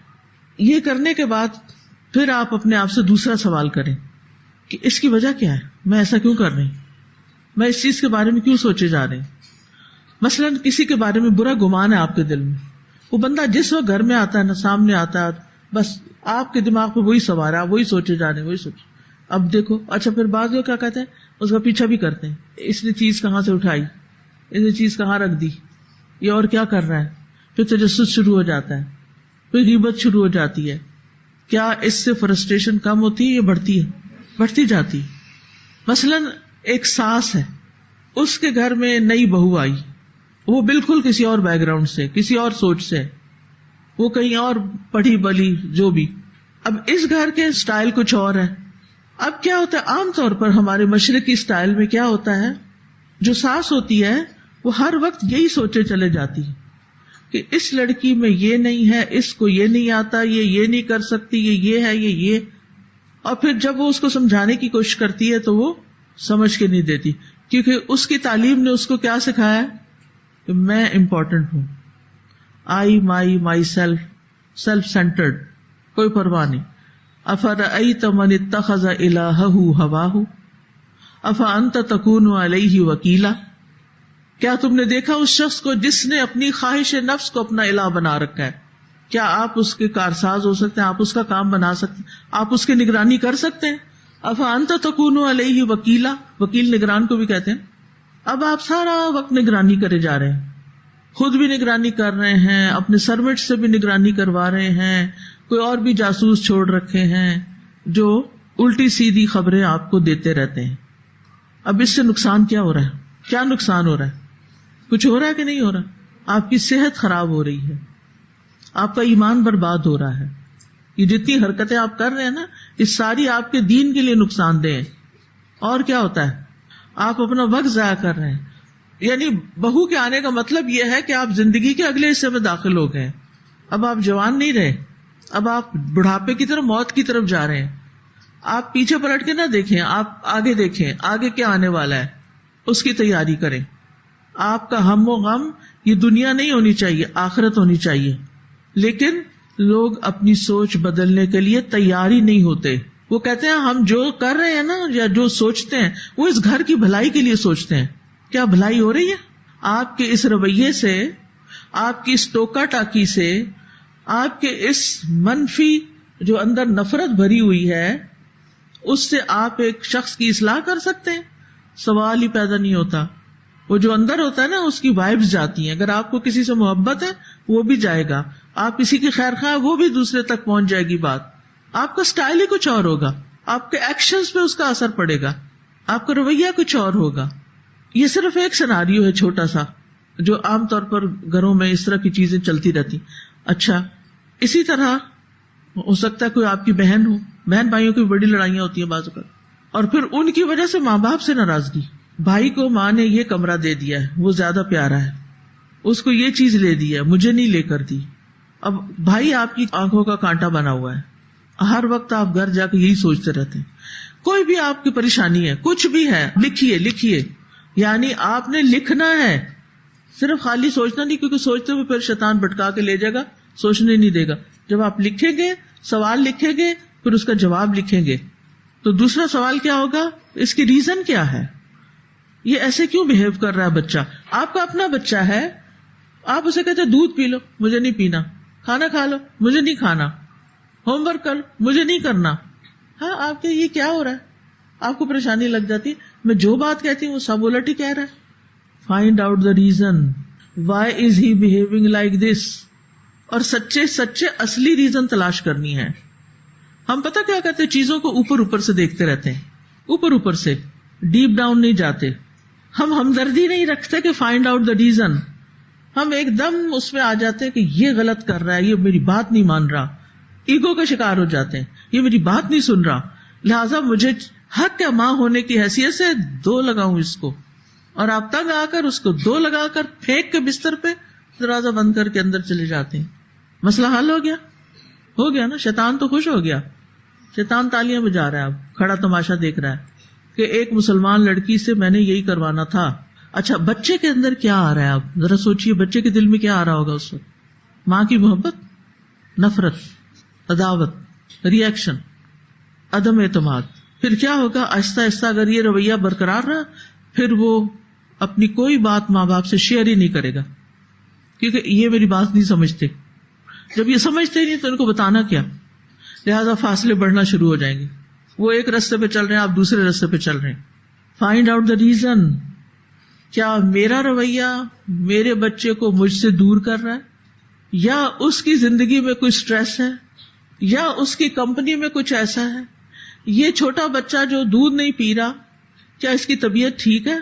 یہ کرنے کے بعد پھر آپ اپنے آپ سے دوسرا سوال کریں کہ اس کی وجہ کیا ہے، میں ایسا کیوں کر رہی ہوں، میں اس چیز کے بارے میں کیوں سوچے جا رہے ہیں. مثلاً کسی کے بارے میں برا گمان ہے آپ کے دل میں، وہ بندہ جس وقت گھر میں آتا ہے نا، سامنے آتا ہے، بس آپ کے دماغ پہ وہی سوار ہے، آپ وہی سوچے جا رہے ہیں، وہی سوچے. اب دیکھو، اچھا پھر بعض لوگ کیا کہتے ہیں، اس کا پیچھا بھی کرتے ہیں، اس نے چیز کہاں سے اٹھائی، اس نے چیز کہاں رکھ دی، یہ اور کیا کر رہا ہے. پھر تجسس شروع ہو جاتا ہے، پھر غیبت شروع ہو جاتی ہے. کیا اس سے فرسٹریشن کم ہوتی ہے یا بڑھتی ہے؟ بڑھتی جاتی. مثلاً ایک ساس ہے، اس کے گھر میں نئی بہو آئی، وہ بالکل کسی اور بیک گراؤنڈ سے، کسی اور سوچ سے، وہ کہیں اور پڑھی بلی جو بھی. اب اس گھر کے سٹائل کچھ اور ہے. اب کیا ہوتا ہے، عام طور پر ہمارے مشرقی سٹائل میں کیا ہوتا ہے، جو ساس ہوتی ہے وہ ہر وقت یہی سوچے چلے جاتی ہے کہ اس لڑکی میں یہ نہیں ہے، اس کو یہ نہیں آتا، یہ نہیں کر سکتی، یہ ہے، یہ. اور پھر جب وہ اس کو سمجھانے کی کوشش کرتی ہے تو وہ سمجھ کے نہیں دیتی، کیونکہ اس کی تعلیم نے اس کو کیا سکھایا کہ میں امپورٹنٹ ہوں، آئی مائی سیلف سینٹرڈ، کوئی پرواہ نہیں. افرأیت من اتخذ الہہ ہواہ افانت تکون علیہ وکیلا. کیا تم نے دیکھا اس شخص کو جس نے اپنی خواہش نفس کو اپنا الہ بنا رکھا ہے؟ کیا آپ اس کے کارساز ہو سکتے ہیں؟ آپ اس کا کام بنا سکتے ہیں؟ آپ اس کی نگرانی کر سکتے ہیں؟ افانت تکون علیہ وکیلا، وکیل نگران کو بھی کہتے ہیں. اب آپ سارا وقت نگرانی کرے جا رہے ہیں، خود بھی نگرانی کر رہے ہیں، اپنے سروٹ سے بھی نگرانی کروا رہے ہیں، کوئی اور بھی جاسوس چھوڑ رکھے ہیں جو الٹی سیدھی خبریں آپ کو دیتے رہتے ہیں. اب اس سے نقصان کیا ہو رہا ہے؟ کیا نقصان ہو رہا ہے؟ کچھ ہو رہا ہے کہ نہیں ہو رہا؟ آپ کی صحت خراب ہو رہی ہے، آپ کا ایمان برباد ہو رہا ہے. یہ جتنی حرکتیں آپ کر رہے ہیں نا، یہ ساری آپ کے دین کے لیے نقصان دہ ہیں. اور کیا ہوتا ہے، آپ اپنا وقت ضائع کر رہے ہیں. یعنی بہو کے آنے کا مطلب یہ ہے کہ آپ زندگی کے اگلے حصے میں داخل ہو گئے. اب آپ جوان نہیں رہے، اب آپ بڑھاپے کی طرف، موت کی طرف جا رہے ہیں. آپ پیچھے پلٹ کے نہ دیکھیں، آپ آگے دیکھیں، آگے کیا آنے والا ہے اس کی تیاری کریں. آپ کا ہم و غم یہ دنیا نہیں ہونی چاہیے، آخرت ہونی چاہیے. لیکن لوگ اپنی سوچ بدلنے کے لیے تیار ہی نہیں ہوتے. وہ کہتے ہیں ہم جو کر رہے ہیں نا، یا جو سوچتے ہیں، وہ اس گھر کی بھلائی کے لیے سوچتے ہیں. کیا بھلائی ہو رہی ہے؟ آپ کے اس رویے سے، آپ کی اس ٹوکا ٹاکی سے، آپ کے اس منفی جو اندر نفرت بھری ہوئی ہے، اس سے آپ ایک شخص کی اصلاح کر سکتے ہیں؟ سوال ہی پیدا نہیں ہوتا. وہ جو اندر ہوتا ہے نا، اس کی وائبز جاتی ہیں. اگر آپ کو کسی سے محبت ہے وہ بھی جائے گا، آپ کسی کی خیر خواہ وہ بھی دوسرے تک پہنچ جائے گی بات. آپ کا سٹائل ہی کچھ اور ہوگا، آپ کے ایکشنز پہ اس کا اثر پڑے گا، آپ کا رویہ کچھ اور ہوگا. یہ صرف ایک سیناریو ہے چھوٹا سا، جو عام طور پر گھروں میں اس طرح کی چیزیں چلتی رہتی. اچھا، اسی طرح ہو سکتا ہے کوئی آپ کی بہن ہو، بہن بھائیوں کی بڑی لڑائیاں ہوتی ہیں بعض اوقات، اور پھر ان کی وجہ سے ماں باپ سے ناراضگی. بھائی کو ماں نے یہ کمرہ دے دیا ہے، وہ زیادہ پیارا ہے، اس کو یہ چیز لے دی ہے، مجھے نہیں لے کر دی. اب بھائی آپ کی آنکھوں کا کانٹا بنا ہوا ہے، ہر وقت آپ گھر جا کے یہی سوچتے رہتے ہیں. کوئی بھی آپ کی پریشانی ہے، کچھ بھی ہے، لکھیے. یعنی آپ نے لکھنا ہے، صرف خالی سوچنا نہیں، کیونکہ سوچتے ہوئے پھر شیطان بھٹکا کے لے جائے گا، سوچنے نہیں دے گا. جب آپ لکھیں گے، سوال لکھیں گے، پھر اس کا جواب لکھیں گے، تو دوسرا سوال کیا ہوگا، اس کی ریزن کیا ہے، یہ ایسے کیوں بہیو کر رہا ہے بچہ. آپ کا اپنا بچہ ہے، آپ اسے کہتے دودھ پی لو، مجھے نہیں پینا، کھانا کھا لو، مجھے نہیں کھانا، ہوم ورک کر لو، مجھے نہیں کرنا. ہاں، آپ کے یہ کیا ہو رہا ہے؟ آپ کو پریشانی لگ جاتی ہے میں جو بات کہتی ہوں وہ سب الٹ ہی کہہ رہا ہے. Find out the reason why is he behaving like this, اور سچے اصلی ریزن تلاش کرنی ہے. ہم پتہ کیا کرتے ہیں, چیزوں کو اوپر سے دیکھتے رہتے ہیں, اوپر سے, ڈیپ ڈاؤن نہیں جاتے. ہم ہمدردی نہیں رکھتے کہ فائنڈ آؤٹ دا ریزن. ہم ایک دم اس میں آ جاتے ہیں کہ یہ غلط کر رہا ہے, یہ میری بات نہیں مان رہا, ایگو کا شکار ہو جاتے ہیں, یہ میری بات نہیں سن رہا, لہٰذا مجھے حق ہے ماں ہونے کی حیثیت سے 2 لگاؤں اس کو, اور آپ تنگ آ کر اس کو 2 لگا کر پھینک کے بستر پہ دروازہ بند کر کے اندر چلے جاتے ہیں. مسئلہ حل ہو گیا نا. شیطان تو خوش ہو گیا, شیطان تالیاں بجا رہا ہے, اب کھڑا تماشا دیکھ رہا ہے کہ ایک مسلمان لڑکی سے میں نے یہی کروانا تھا. اچھا بچے کے اندر کیا آ رہا ہے, آپ ذرا سوچئے بچے کے دل میں کیا آ رہا ہوگا اس وقت. ماں کی محبت, نفرت, عداوت, ری ایکشن, عدم اعتماد. پھر کیا ہوگا, آہستہ آہستہ اگر یہ رویہ برقرار رہا پھر وہ اپنی کوئی بات ماں باپ سے شیئر ہی نہیں کرے گا, کیونکہ یہ میری بات نہیں سمجھتے. جب یہ سمجھتے ہی نہیں تو ان کو بتانا کیا, لہذا فاصلے بڑھنا شروع ہو جائیں گے. وہ ایک راستے پہ چل رہے ہیں, آپ دوسرے راستے پہ چل رہے ہیں. Find out the reason. کیا میرا رویہ میرے بچے کو مجھ سے دور کر رہا ہے, یا اس کی زندگی میں کوئی سٹریس ہے, یا اس کی کمپنی میں کچھ ایسا ہے. یہ چھوٹا بچہ جو دودھ نہیں پی رہا, کیا اس کی طبیعت ٹھیک ہے,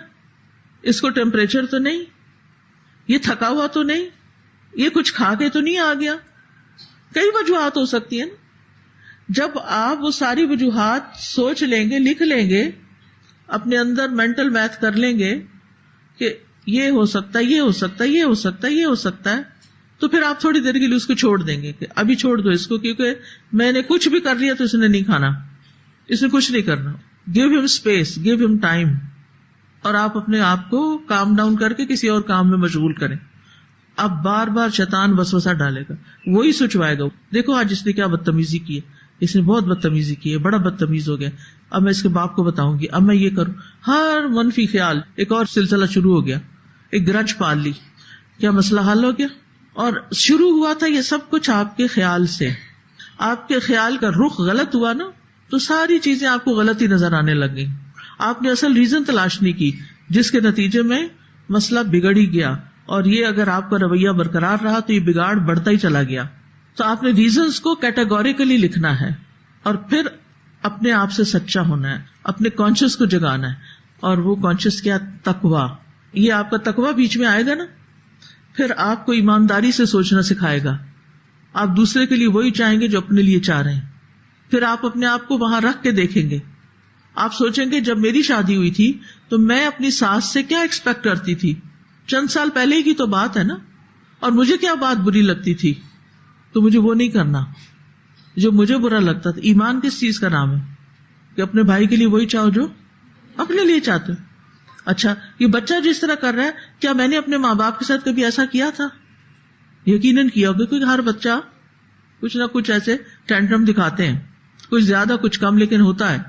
اس کو ٹیمپریچر تو نہیں, یہ تھکا ہوا تو نہیں, یہ کچھ کھا کے تو نہیں آ گیا. کئی وجوہات ہو سکتی ہیں. جب آپ وہ ساری وجوہات سوچ لیں گے, لکھ لیں گے, اپنے اندر مینٹل میتھ کر لیں گے کہ یہ ہو سکتا ہے, یہ ہو سکتا ہے, یہ ہو سکتا ہے, یہ ہو سکتا ہے, تو پھر آپ تھوڑی دیر کے لیے اس کو چھوڑ دیں گے کہ ابھی چھوڑ دو اس کو, کیونکہ میں نے کچھ بھی کر لیا تو اس نے نہیں کھانا, اس نے کچھ نہیں کرنا. گیو ہم اسپیس, گیو ہم ٹائم, اور آپ اپنے آپ کو کام ڈاؤن کر کے کسی اور کام میں مشغول کریں. اب بار بار شیطان وسوسہ ڈالے گا, وہی سوچوائے گا. دیکھو آج اس نے کیا بدتمیزی کی ہے, اس نے بہت بدتمیزی کی ہے, بڑا بدتمیز ہو گیا, اب میں اس کے باپ کو بتاؤں گی, اب میں یہ کروں. ہر منفی خیال, ایک اور سلسلہ شروع ہو گیا, ایک گرج پال لی. کیا مسئلہ حل ہو گیا؟ اور شروع ہوا تھا یہ سب کچھ آپ کے خیال سے. آپ کے خیال کا رخ غلط ہوا نا, تو ساری چیزیں آپ کو غلط ہی نظر آنے لگ گئی. آپ نے اصل ریزن تلاش نہیں کی, جس کے نتیجے میں مسئلہ بگڑ ہی گیا. اور یہ اگر آپ کا رویہ برقرار رہا تو یہ بگاڑ بڑھتا ہی چلا گیا. تو آپ نے ریزنز کو کیٹیگوریکلی لکھنا ہے, اور پھر اپنے آپ سے سچا ہونا ہے, اپنے کانشیس کو جگانا ہے. اور وہ کانشیس کیا؟ تقویٰ. یہ آپ کا تقویٰ بیچ میں آئے گا نا, پھر آپ کو ایمانداری سے سوچنا سکھائے گا. آپ دوسرے کے لیے وہی چاہیں گے جو اپنے لیے چاہ رہے ہیں. پھر آپ اپنے آپ کو وہاں رکھ کے دیکھیں گے. آپ سوچیں گے جب میری شادی ہوئی تھی تو میں اپنی ساس سے کیا ایکسپیکٹ کرتی تھی, چند سال پہلے کی تو بات ہے نا, اور مجھے کیا بات بری لگتی تھی, تو مجھے وہ نہیں کرنا جو مجھے برا لگتا تھا. ایمان کس چیز کا نام ہے؟ کہ اپنے بھائی کے لیے وہی چاہو جو اپنے لیے چاہتے ہو. اچھا یہ بچہ جس طرح کر رہا ہے, کیا میں نے اپنے ماں باپ کے ساتھ کبھی ایسا کیا تھا؟ یقیناً کیا ہوگا, کیونکہ ہر بچہ کچھ نہ کچھ ایسے ٹینٹرم دکھاتے ہیں, کچھ زیادہ کچھ کم, لیکن ہوتا ہے.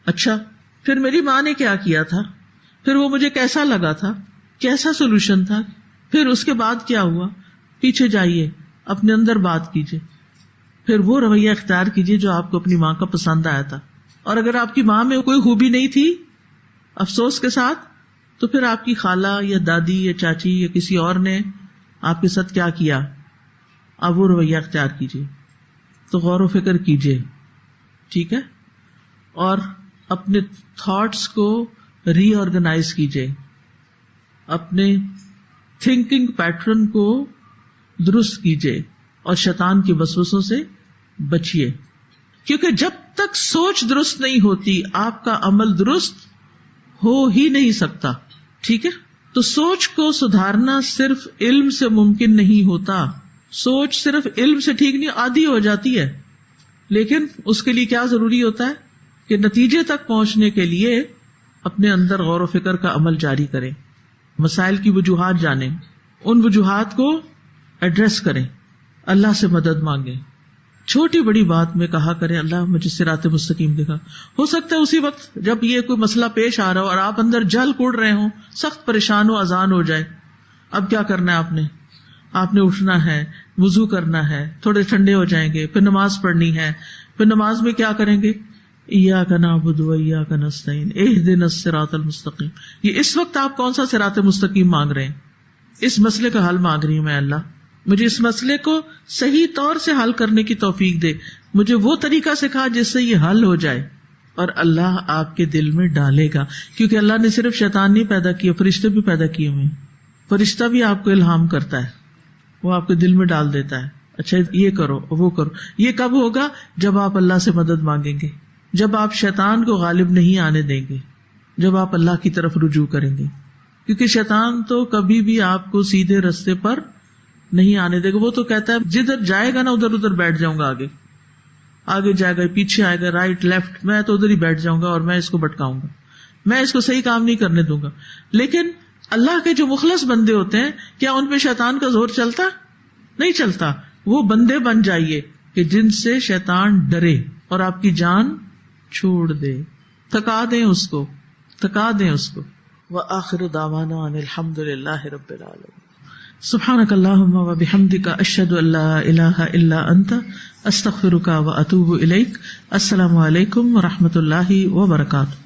اچھا پھر میری ماں نے کیا کیا تھا, پھر وہ مجھے کیسا لگا تھا, کیسا سولوشن تھا, پھر اس کے بعد کیا ہوا. پیچھے جائیے, اپنے اندر بات کیجیے, پھر وہ رویہ اختیار کیجیے جو آپ کو اپنی ماں کا پسند آیا تھا. اور اگر آپ کی ماں میں کوئی خوبی نہیں تھی, افسوس کے ساتھ, تو پھر آپ کی خالہ یا دادی یا چاچی یا کسی اور نے آپ کے ساتھ کیا کیا, آپ وہ رویہ اختیار کیجیے. تو غور و فکر کیجیے, ٹھیک ہے, اور اپنے تھاٹس کو ری آرگنائز کیجیے, اپنے تھنکنگ پیٹرن کو درست کیجیے, اور شیطان کے وسوسوں سے بچیے. کیونکہ جب تک سوچ درست نہیں ہوتی آپ کا عمل درست ہو ہی نہیں سکتا. ٹھیک ہے, تو سوچ کو سدھارنا صرف علم سے ممکن نہیں ہوتا. سوچ صرف علم سے ٹھیک نہیں, آدھی ہو جاتی ہے, لیکن اس کے لیے کیا ضروری ہوتا ہے کہ نتیجے تک پہنچنے کے لیے اپنے اندر غور و فکر کا عمل جاری کریں, مسائل کی وجوہات جانیں, ان وجوہات کو ایڈریس کریں, اللہ سے مدد مانگیں. چھوٹی بڑی بات میں کہا کریں اللہ مجھے صراط مستقیم دکھا. ہو سکتا ہے اسی وقت جب یہ کوئی مسئلہ پیش آ رہا ہو اور آپ اندر جل کوڑ رہے ہوں, سخت پریشان ہو, اذان ہو جائے. اب کیا کرنا ہے, آپ نے اٹھنا ہے, وضو کرنا ہے, تھوڑے ٹھنڈے ہو جائیں گے, پھر نماز پڑھنی ہے. پھر نماز میں کیا کریں گے, ایاک نعبد و ایاک نستعین اہدنا الصراط المستقیم. یہ اس وقت آپ کون سا صراط مستقیم مانگ رہے ہیں؟ اس مسئلے کا حل مانگ رہی ہوں میں اللہ، مجھے اس مسئلے کو صحیح طور سے حل کرنے کی توفیق دے، مجھے وہ طریقہ سکھا جس سے یہ حل ہو جائے. اور اللہ آپ کے دل میں ڈالے گا، کیونکہ اللہ نے صرف شیطان نہیں پیدا کیا، فرشتے بھی پیدا کیے ہوئے ہیں. فرشتہ بھی آپ کو الہام کرتا ہے، وہ آپ کے دل میں ڈال دیتا ہے اچھا یہ کرو وہ کرو. یہ کب ہوگا؟ جب آپ اللہ سے مدد مانگیں گے، جب آپ شیطان کو غالب نہیں آنے دیں گے، جب آپ اللہ کی طرف رجوع کریں گے. کیونکہ شیطان تو کبھی بھی آپ کو سیدھے رستے پر نہیں آنے دے گا. وہ تو کہتا ہے جدھر جائے گا نا ادھر ادھر بیٹھ جاؤں گا، آگے آگے جائے گا، پیچھے آئے گا، رائٹ لیفٹ، میں تو ادھر ہی بیٹھ جاؤں گا اور میں اس کو بھٹکاؤں گا، میں اس کو صحیح کام نہیں کرنے دوں گا. لیکن اللہ کے جو مخلص بندے ہوتے ہیں، کیا ان پہ شیطان کا زور چلتا؟ نہیں چلتا. وہ بندے بن جائیے کہ جن سے شیطان ڈرے اور آپ کی جان چھوڑ دے، تھکا دیں اس کو، تھکا دیں اس کو. وآخر دعوانا ان الحمد للہ رب العالمین. سبحانک اللہم وبحمدک اشہد ان لا الہ الا انت استغفرک واتوب الیک. السلام علیکم ورحمۃ اللہ وبرکاتہ.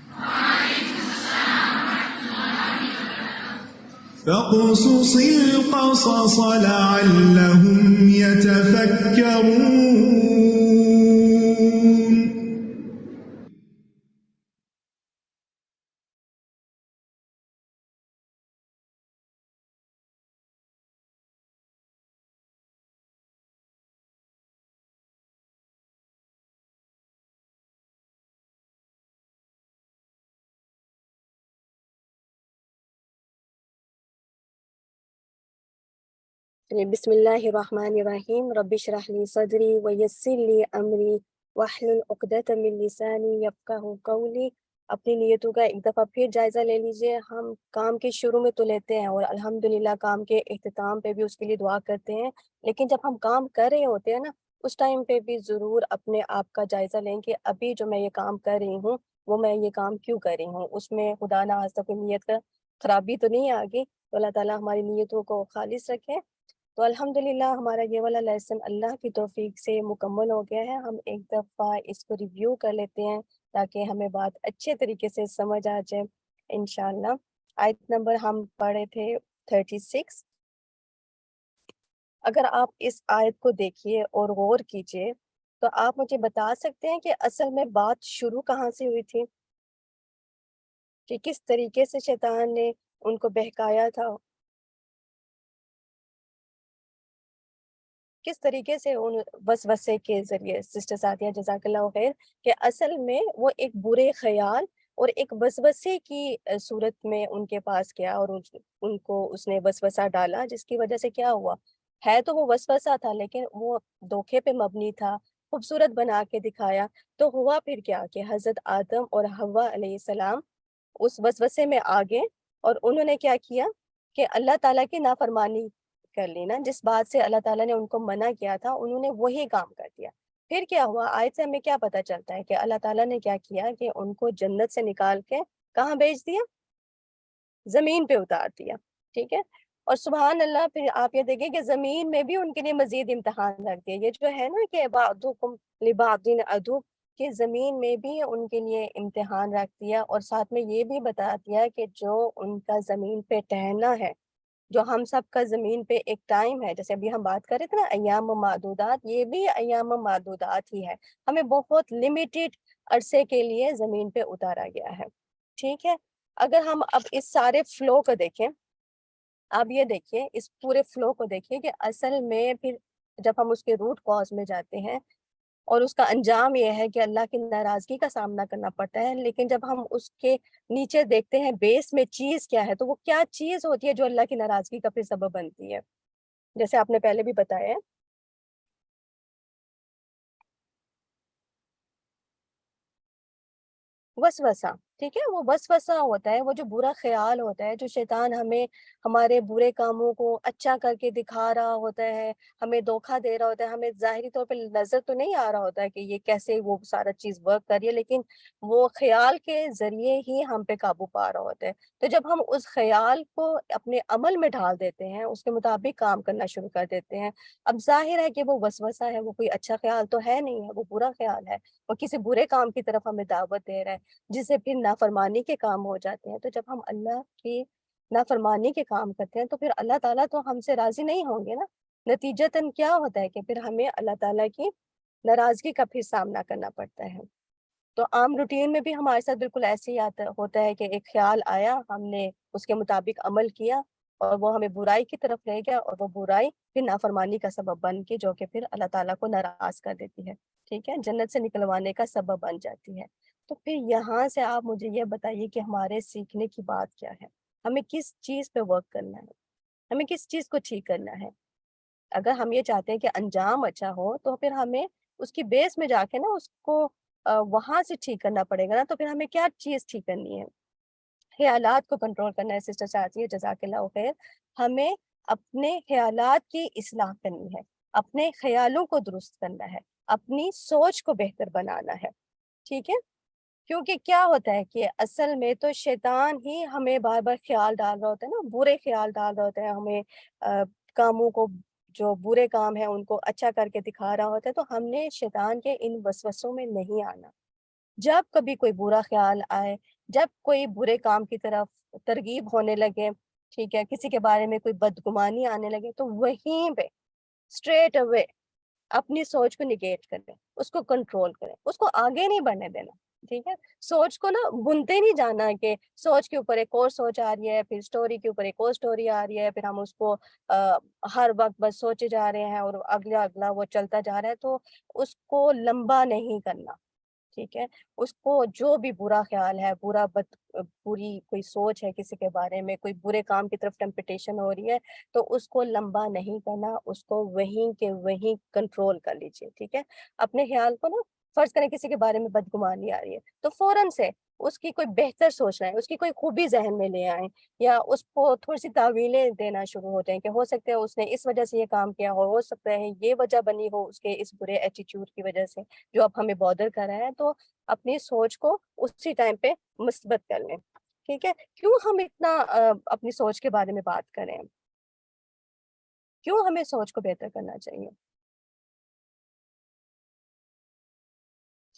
فاقصص القصص لعلهم يتفكرون. بسم اللہ الرحمن الرحیم. رب اشرح لی صدری ویسر لی امری واحلل عقدۃ من لسانی یفقہوا قولی. اپنی نیتوں کا ایک دفعہ پھر جائزہ لے لیجئے. ہم کام کے شروع میں تو لیتے ہیں اور الحمدللہ کام کے اختتام پہ بھی اس کے لیے دعا کرتے ہیں، لیکن جب ہم کام کر رہے ہوتے ہیں نا اس ٹائم پہ بھی ضرور اپنے آپ کا جائزہ لیں کہ ابھی جو میں یہ کام کر رہی ہوں وہ میں یہ کام کیوں کر رہی ہوں، اس میں خدا نہ خواستہ کوئی نیت کا خرابی تو نہیں آگی. تو اللہ تعالیٰ ہماری نیتوں کو خالص رکھے. تو الحمدللہ ہمارا یہ والا لیسن اللہ کی توفیق سے مکمل ہو گیا ہے. ہم ایک دفعہ اس کو ریویو کر لیتے ہیں تاکہ ہمیں بات اچھے طریقے سے سمجھ آ جائے انشاءاللہ. آیت نمبر ہم پڑھے تھے 36. اگر آپ اس آیت کو دیکھیے اور غور کیجیے تو آپ مجھے بتا سکتے ہیں کہ اصل میں بات شروع کہاں سے ہوئی تھی، کہ کس طریقے سے شیطان نے ان کو بہکایا تھا، کس طریقے سے ان وسوسے کے ذریعے. سسٹر سعدیہ جزاک اللہ خیر، کہ اصل میں وہ ایک برے خیال اور ایک وسوسے کی صورت میں ان کے پاس گیا اور ان کو اس نے وسوسہ ڈالا، جس کی وجہ سے کیا ہوا، ہے تو وہ وسوسہ تھا لیکن وہ دھوکے پہ مبنی تھا، خوبصورت بنا کے دکھایا. تو ہوا پھر کیا کہ حضرت آدم اور حوا علیہ السلام اس وسوسے میں آ گئے اور انہوں نے کیا کیا کہ اللہ تعالیٰ کی نافرمانی کر لی نا. جس بات سے اللہ تعالیٰ نے ان کو منع کیا تھا انہوں نے وہی کام کر دیا. پھر کیا ہوا، آیت سے ہمیں کیا پتہ چلتا ہے کہ اللہ تعالیٰ نے کیا کیا کہ ان کو جنت سے نکال کے کہاں بھیج دیا، زمین پہ اتار دیا. ٹھیک ہے، اور سبحان اللہ پھر آپ یہ دیکھیں کہ زمین میں بھی ان کے لیے مزید امتحان رکھ دیا. یہ جو ہے نا کہ بعضکم لبعض عدو، کہ زمین میں بھی ان کے لیے امتحان رکھ دیا اور ساتھ میں یہ بھی بتا دیا کہ جو ان کا زمین پہ ٹہلنا ہے، جو ہم سب کا زمین پہ ایک ٹائم ہے، جیسے ابھی ہم بات کر رہے تھے نا ایام معدودات، یہ بھی ایام معدودات ہی ہے. ہمیں بہت لمیٹڈ عرصے کے لیے زمین پہ اتارا گیا ہے. ٹھیک ہے، اگر ہم اب اس سارے فلو کو دیکھیں، اب یہ دیکھیے اس پورے فلو کو دیکھیے کہ اصل میں پھر جب ہم اس کے روٹ کاز میں جاتے ہیں اور اس کا انجام یہ ہے کہ اللہ کی ناراضگی کا سامنا کرنا پڑتا ہے، لیکن جب ہم اس کے نیچے دیکھتے ہیں بیس میں چیز کیا ہے، تو وہ کیا چیز ہوتی ہے جو اللہ کی ناراضگی کا پھر سبب بنتی ہے. جیسے آپ نے پہلے بھی بتایا ہے، وسوسہ. ٹھیک ہے، وہ وسوسہ ہوتا ہے، وہ جو برا خیال ہوتا ہے، جو شیطان ہمیں ہمارے برے کاموں کو اچھا کر کے دکھا رہا ہوتا ہے، ہمیں دھوکہ دے رہا ہوتا ہے، ہمیں ظاہری طور پہ نظر تو نہیں آ رہا ہوتا ہے کہ یہ کیسے وہ سارا چیز ورک کر رہی ہے، لیکن وہ خیال کے ذریعے ہی ہم پہ قابو پا رہا ہوتا ہے۔ تو جب ہم اس خیال کو اپنے عمل میں ڈال دیتے ہیں، اس کے مطابق کام کرنا شروع کر دیتے ہیں، اب ظاہر ہے کہ وہ وسوسہ ہے، وہ کوئی اچھا خیال تو ہے نہیں ہے، وہ برا خیال ہے، وہ کسی برے کام کی طرف ہمیں دعوت دے رہا ہے، جس سے پھر نافرمانی کے کام ہو جاتے ہیں۔ تو جب ہم اللہ کی نافرمانی کے کام کرتے ہیں تو پھر اللہ تعالیٰ تو ہم سے راضی نہیں ہوں گے نا۔ نتیجتاً کیا ہوتا ہے کہ پھر ہمیں اللہ تعالیٰ کی ناراضگی کا پھر سامنا کرنا پڑتا ہے۔ تو عام روٹین میں بھی ہمارے ساتھ بالکل ایسے ہی ہوتا ہے کہ ایک خیال آیا، ہم نے اس کے مطابق عمل کیا اور وہ ہمیں برائی کی طرف لے گیا، اور وہ برائی پھر نافرمانی کا سبب بن کے جو کہ پھر اللہ تعالیٰ کو ناراض کر دیتی ہے، ٹھیک ہے، جنت سے نکلوانے کا سبب بن جاتی ہے۔ تو پھر یہاں سے آپ مجھے یہ بتائیے کہ ہمارے سیکھنے کی بات کیا ہے، ہمیں کس چیز پہ ورک کرنا ہے، ہمیں کس چیز کو ٹھیک کرنا ہے۔ اگر ہم یہ چاہتے ہیں کہ انجام اچھا ہو تو پھر ہمیں اس کی بیس میں جا کے نا اس کو وہاں سے ٹھیک کرنا پڑے گا نا۔ تو پھر ہمیں کیا چیز ٹھیک کرنی ہے؟ خیالات کو کنٹرول کرنا ہے۔ سسٹر چاہتی ہے جزاک اللہ خیر، ہمیں اپنے خیالات کی اصلاح کرنی ہے، اپنے خیالوں کو درست کرنا ہے، اپنی سوچ کو بہتر بنانا ہے، ٹھیک ہے۔ کیونکہ کیا ہوتا ہے کہ اصل میں تو شیطان ہی ہمیں بار بار خیال ڈال رہا ہوتا ہے نا، برے خیال ڈال رہا ہوتا ہے ہمیں، کاموں کو، جو برے کام ہیں ان کو اچھا کر کے دکھا رہا ہوتا ہے۔ تو ہم نے شیطان کے ان وسوسوں میں نہیں آنا۔ جب کبھی کوئی برا خیال آئے، جب کوئی برے کام کی طرف ترغیب ہونے لگے، ٹھیک ہے، کسی کے بارے میں کوئی بدگمانی آنے لگے، تو وہیں پہ اسٹریٹ اوے اپنی سوچ کو نگیٹ کریں، اس کو کنٹرول کریں، اس کو آگے نہیں بڑھنے دینا، ٹھیک ہے۔ سوچ کو نا بنتے نہیں جانا کہ سوچ کے اوپر ایک اور سوچ آ رہی ہے، پھر سٹوری کے اوپر ایک اور سٹوری آ رہی ہے، پھر ہم اس کو ہر وقت بس سوچے جا رہے ہیں اور اگلا اگلا وہ چلتا جا رہا ہے۔ تو اس کو لمبا نہیں کرنا، ٹھیک ہے۔ اس کو جو بھی برا خیال ہے، بری کوئی سوچ ہے کسی کے بارے میں، کوئی برے کام کی طرف ٹیمپٹیشن ہو رہی ہے، تو اس کو لمبا نہیں کرنا، اس کو وہیں کے وہیں کنٹرول کر لیجئے، ٹھیک ہے۔ اپنے خیال کو نا، فرض کریں کسی کے بارے میں بدگمانی آ رہی ہے تو فوراً سے اس کی کوئی بہتر سوچ رہے ہیں، اس کی کوئی خوبی ذہن میں لے آئیں، یا اس کو تھوڑی سی تعویلیں دینا شروع ہو جائیں کہ ہو سکتا ہے اس نے اس وجہ سے یہ کام کیا ہو سکتا ہے یہ وجہ بنی ہو اس کے اس برے ایٹیچیوڈ کی وجہ سے جو اب ہمیں بادر کر رہا ہے۔ تو اپنی سوچ کو اسی ٹائم پہ مثبت کر لیں، ٹھیک ہے۔ کیوں ہم اتنا اپنی سوچ کے بارے میں بات کریں، کیوں ہمیں سوچ کو بہتر کرنا چاہیے؟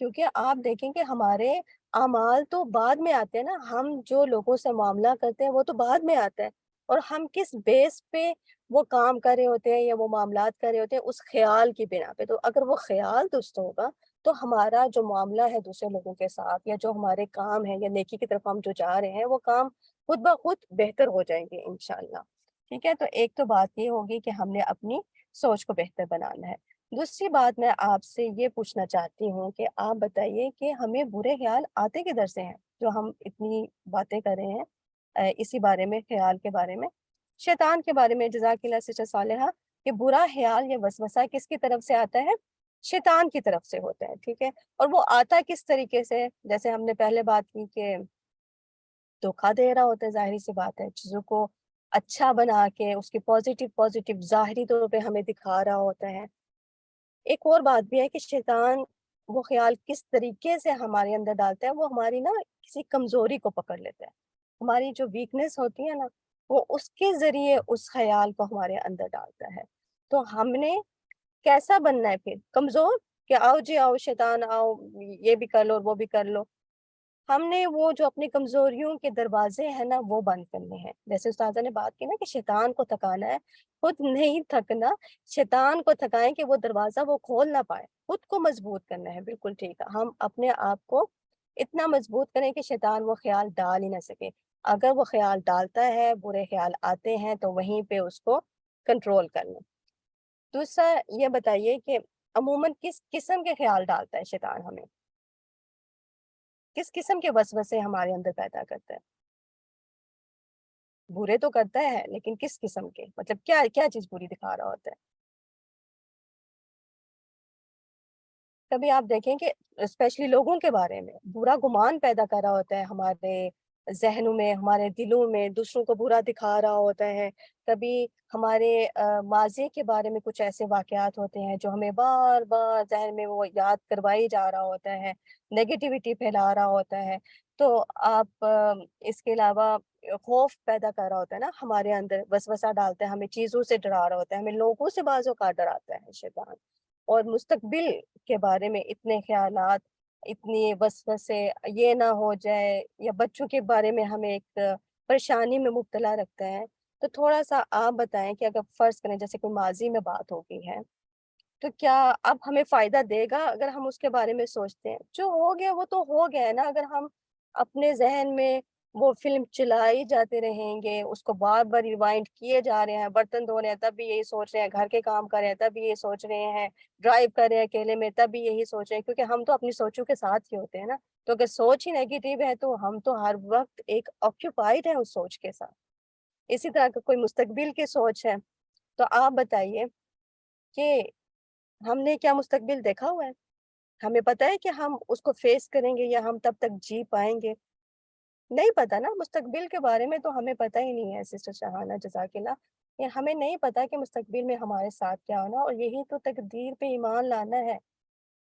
کیونکہ آپ دیکھیں کہ ہمارے اعمال تو بعد میں آتے ہیں نا، ہم جو لوگوں سے معاملہ کرتے ہیں وہ تو بعد میں آتا ہے، اور ہم کس بیس پہ وہ کام کر رہے ہوتے ہیں یا وہ معاملات کر رہے ہوتے ہیں، اس خیال کی بنا پہ۔ تو اگر وہ خیال درست ہوگا تو ہمارا جو معاملہ ہے دوسرے لوگوں کے ساتھ، یا جو ہمارے کام ہیں یا نیکی کی طرف ہم جو جا رہے ہیں، وہ کام خود بخود بہتر ہو جائیں گے انشاءاللہ، ٹھیک ہے۔ تو ایک تو بات یہ ہوگی کہ ہم نے اپنی سوچ کو بہتر بنانا ہے۔ دوسری بات میں آپ سے یہ پوچھنا چاہتی ہوں کہ آپ بتائیے کہ ہمیں برے خیال آتے کدھر سے ہیں، جو ہم اتنی باتیں کر رہے ہیں اسی بارے میں، خیال کے بارے میں، شیطان کے بارے میں۔ جزاک اللہ سسٹر صالحہ، کہ برا خیال یا وسوسہ کس کی طرف سے آتا ہے؟ شیطان کی طرف سے ہوتا ہے، ٹھیک ہے۔ اور وہ آتا کس طریقے سے؟ جیسے ہم نے پہلے بات کی کہ دھوکہ دے رہا ہوتا ہے، ظاہری سی بات ہے، چیزوں کو اچھا بنا کے اس کی پازیٹیو ظاہری طور پہ ہمیں دکھا رہا ہوتا ہے۔ ایک اور بات بھی ہے کہ شیطان وہ خیال کس طریقے سے ہمارے اندر ڈالتا ہے، وہ ہماری نا کسی کمزوری کو پکڑ لیتا ہے، ہماری جو ویکنس ہوتی ہے نا، وہ اس کے ذریعے اس خیال کو ہمارے اندر ڈالتا ہے۔ تو ہم نے کیسا بننا ہے پھر؟ کمزور؟ کہ آؤ جی آؤ شیطان آؤ، یہ بھی کر لو اور وہ بھی کر لو۔ ہم نے وہ جو اپنی کمزوریوں کے دروازے ہیں نا وہ بند کرنے ہیں۔ جیسے استاذہ نے بات کی نا کہ شیطان کو تھکانا ہے، خود نہیں تھکنا، شیطان کو تھکائیں کہ وہ دروازہ وہ کھول نہ پائے، خود کو مضبوط کرنا ہے، بالکل ٹھیک ہے۔ ہم اپنے آپ کو اتنا مضبوط کریں کہ شیطان وہ خیال ڈال ہی نہ سکے۔ اگر وہ خیال ڈالتا ہے، برے خیال آتے ہیں، تو وہیں پہ اس کو کنٹرول کر لیں۔ دوسرا یہ بتائیے کہ عموماً کس قسم کے خیال ڈالتا ہے شیطان ہمیں؟ کس قسم کے وسوسے ہمارے اندر پیدا کرتا ہے؟ برے تو کرتا ہے لیکن کس قسم کے؟ مطلب کیا چیز بری دکھا رہا ہوتا ہے؟ کبھی آپ دیکھیں کہ اسپیشلی لوگوں کے بارے میں برا گمان پیدا کر رہا ہوتا ہے ہمارے ذہنوں میں، ہمارے دلوں میں، دوسروں کو برا دکھا رہا ہوتا ہے. کبھی ہمارے ماضی کے بارے میں کچھ ایسے واقعات ہوتے ہیں جو ہمیں بار بار ذہن میں وہ یاد کروائی جا رہا ہوتا ہے، نیگیٹیوٹی پھیلا رہا ہوتا ہے. تو آپ اس کے علاوہ خوف پیدا کر رہا ہوتا ہے نا ہمارے اندر، وسوسہ ڈالتا ہے، ہمیں چیزوں سے ڈرا رہا ہوتا ہے، ہمیں لوگوں سے بعض اوقات ڈراتا ہے شیطان. اور مستقبل کے بارے میں اتنے خیالات، اتنی وسوسے، یہ نہ ہو جائے، یا بچوں کے بارے میں ہمیں ایک پریشانی میں مبتلا رکھتا ہے. تو تھوڑا سا آپ بتائیں کہ اگر فرض کریں جیسے کوئی ماضی میں بات ہو گئی ہے تو کیا اب ہمیں فائدہ دے گا اگر ہم اس کے بارے میں سوچتے ہیں؟ جو ہو گیا وہ تو ہو گیا ہے نا. اگر ہم اپنے ذہن میں وہ فلم چلائی جاتے رہیں گے، اس کو بار بار ریوائنڈ کیے جا رہے ہیں، برتن دھو رہے ہیں تب بھی یہی سوچ رہے ہیں، گھر کے کام کر رہے ہیں تب بھی یہی سوچ رہے ہیں، ڈرائیو کر رہے ہیں اکیلے میں تب بھی یہی سوچ رہے ہیں، کیونکہ ہم تو اپنی سوچوں کے ساتھ ہی ہوتے ہیں نا. تو اگر سوچ ہی نیگیٹو ہے تو ہم تو ہر وقت ایک آکیوپائڈ ہیں اس سوچ کے ساتھ. اسی طرح کا کوئی مستقبل کی سوچ ہے تو آپ بتائیے کہ ہم نے کیا مستقبل دیکھا ہوا ہے؟ ہمیں پتہ ہے کہ ہم اس کو فیس کریں گے یا ہم تب تک جی پائیں گے؟ نہیں پتا نا. مستقبل کے بارے میں تو ہمیں پتہ ہی نہیں ہے سسٹر شہانہ جزاک اللہ. یہ ہمیں نہیں پتا کہ مستقبل میں ہمارے ساتھ کیا ہونا، اور یہی تو تقدیر پہ ایمان لانا ہے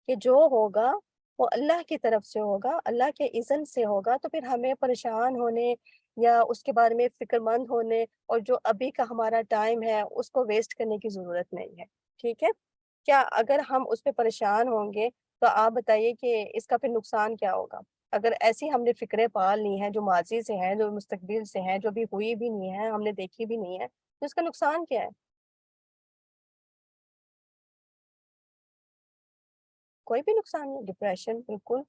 کہ جو ہوگا وہ اللہ کی طرف سے ہوگا، اللہ کے اذن سے ہوگا. تو پھر ہمیں پریشان ہونے یا اس کے بارے میں فکر مند ہونے اور جو ابھی کا ہمارا ٹائم ہے اس کو ویسٹ کرنے کی ضرورت نہیں ہے. ٹھیک ہے؟ کیا اگر ہم اس پہ پریشان ہوں گے تو آپ بتائیے کہ اس کا پھر نقصان کیا ہوگا؟ اگر ایسی ہم نے فکریں پال لی ہیں جو ماضی سے ہیں، جو مستقبل سے ہیں، جو بھی ہوئی بھی نہیں ہے، ہم نے دیکھی بھی نہیں ہے، تو اس کا نقصان کیا ہے؟ کوئی بھی نقصان نہیں. ڈپریشن بالکل.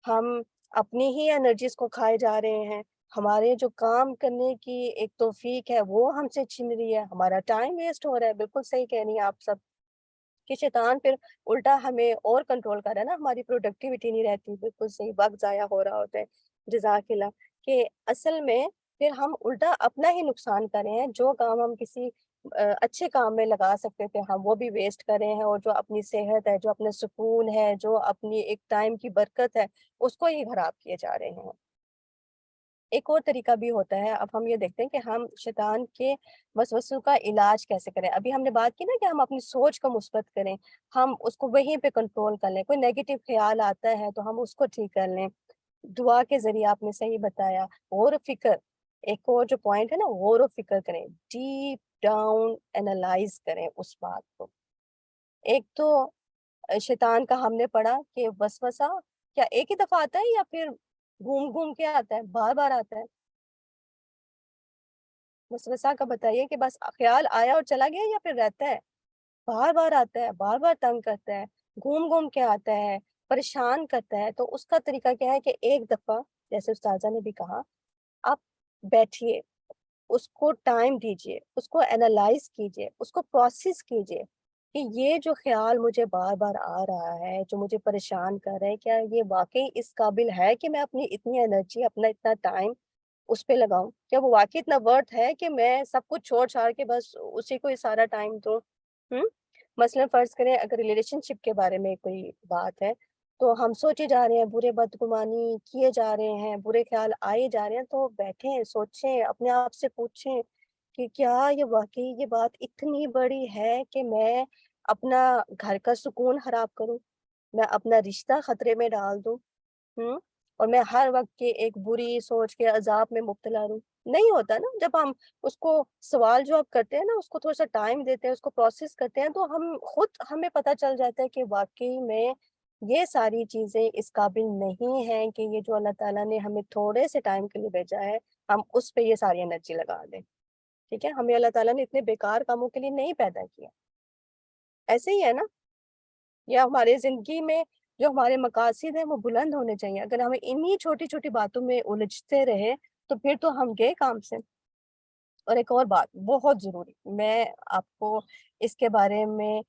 ہم اپنی ہی انرجیز کو کھائے جا رہے ہیں، ہمارے جو کام کرنے کی ایک توفیق ہے وہ ہم سے چھن رہی ہے، ہمارا ٹائم ویسٹ ہو رہا ہے. بالکل صحیح کہہ رہی ہیں آپ سب کہ شیطان پھر الٹا ہمیں اور کنٹرول کر رہا ہے نا، ہماری پروڈکٹیوٹی نہیں رہتی. بالکل صحیح، وقت ضائع ہو رہا ہوتا ہے. جزاک اللہ. کہ اصل میں پھر ہم الٹا اپنا ہی نقصان کر رہے ہیں. جو کام ہم کسی اچھے کام میں لگا سکتے تھے ہم وہ بھی ویسٹ کر رہے ہیں، اور جو اپنی صحت ہے، جو اپنا سکون ہے، جو اپنی ایک ٹائم کی برکت ہے، اس کو ہی خراب کیے جا رہے ہیں. ایک اور طریقہ بھی ہوتا ہے. اب ہم یہ دیکھتے ہیں کہ ہم شیطان کے وسوسوں کا علاج کیسے کریں. ابھی ہم نے بات کی نا کہ ہم اپنی سوچ کو مثبت کریں، ہم اس کو وہیں پہ کنٹرول کر لیں. کوئی نیگیٹو خیال آتا ہے تو ہم اس کو ٹھیک کر لیں دعا کے ذریعے. آپ نے صحیح بتایا. غور و فکر، ایک اور جو پوائنٹ ہے نا، غور و فکر کریں، ڈیپ ڈاؤن اینالائز کریں اس بات کو. ایک تو شیطان کا ہم نے پڑھا کہ وسوسہ کیا ایک ہی دفعہ آتا ہے یا پھر گھوم گھوم کے آتا ہے، بار بار آتا ہے؟ وسوسہ کا بتائیے کہ بس خیال آیا اور چلا گیا یا پھر رہتا ہے؟ بار بار آتا ہے، بار بار تنگ کرتا ہے، گھوم گھوم کے آتا ہے، پریشان کرتا ہے. تو اس کا طریقہ کیا ہے کہ ایک دفعہ جیسے استاذہ نے بھی کہا، آپ بیٹھیے، اس کو ٹائم دیجیے، اس کو اینالائز کیجیے، اس کو پروسیس کیجیے کہ یہ جو خیال مجھے بار بار آ رہا ہے، جو مجھے پریشان کر رہا ہے، کیا یہ واقعی اس قابل ہے کہ میں اپنی اتنی انرجی، اپنا اتنا ٹائم اس پہ لگاؤں؟ کیا وہ واقعی اتنا ورتھ ہے کہ میں سب کچھ چھوڑ چھاڑ کے بس اسی کو ہی سارا ٹائم دوں؟ مثلاً فرض کریں اگر ریلیشن شپ کے بارے میں کوئی بات ہے تو ہم سوچے جا رہے ہیں، برے بدگمانی کیے جا رہے ہیں، برے خیال آئے جا رہے ہیں. تو بیٹھیں، سوچیں، اپنے آپ سے پوچھیں کہ کیا یہ واقعی یہ بات اتنی بڑی ہے کہ میں اپنا گھر کا سکون خراب کروں، میں اپنا رشتہ خطرے میں ڈال دوں، اور میں ہر وقت کے ایک بری سوچ کے عذاب میں مبتلا رہوں؟ نہیں ہوتا نا. جب ہم اس کو سوال جواب کرتے ہیں نا، اس کو تھوڑا سا ٹائم دیتے ہیں، اس کو پروسیس کرتے ہیں، تو ہمیں پتہ چل جاتا ہے کہ واقعی میں یہ ساری چیزیں اس قابل نہیں ہیں کہ یہ جو اللہ تعالیٰ نے ہمیں تھوڑے سے ٹائم کے لیے بھیجا ہے ہم اس پہ یہ ساری انرجی لگا دیں. ٹھیک ہے؟ ہمیں اللہ تعالیٰ نے اتنے بیکار کاموں کے لیے نہیں پیدا کیا. ایسے ہی ہے نا. یا ہمارے زندگی میں جو ہمارے مقاصد ہیں وہ بلند ہونے چاہیے. اگر ہمیں انہی چھوٹی چھوٹی باتوں میں الجھتے رہے تو پھر تو ہم گئے کام سے. اور ایک اور بات بہت ضروری، میں آپ کو اس کے بارے میں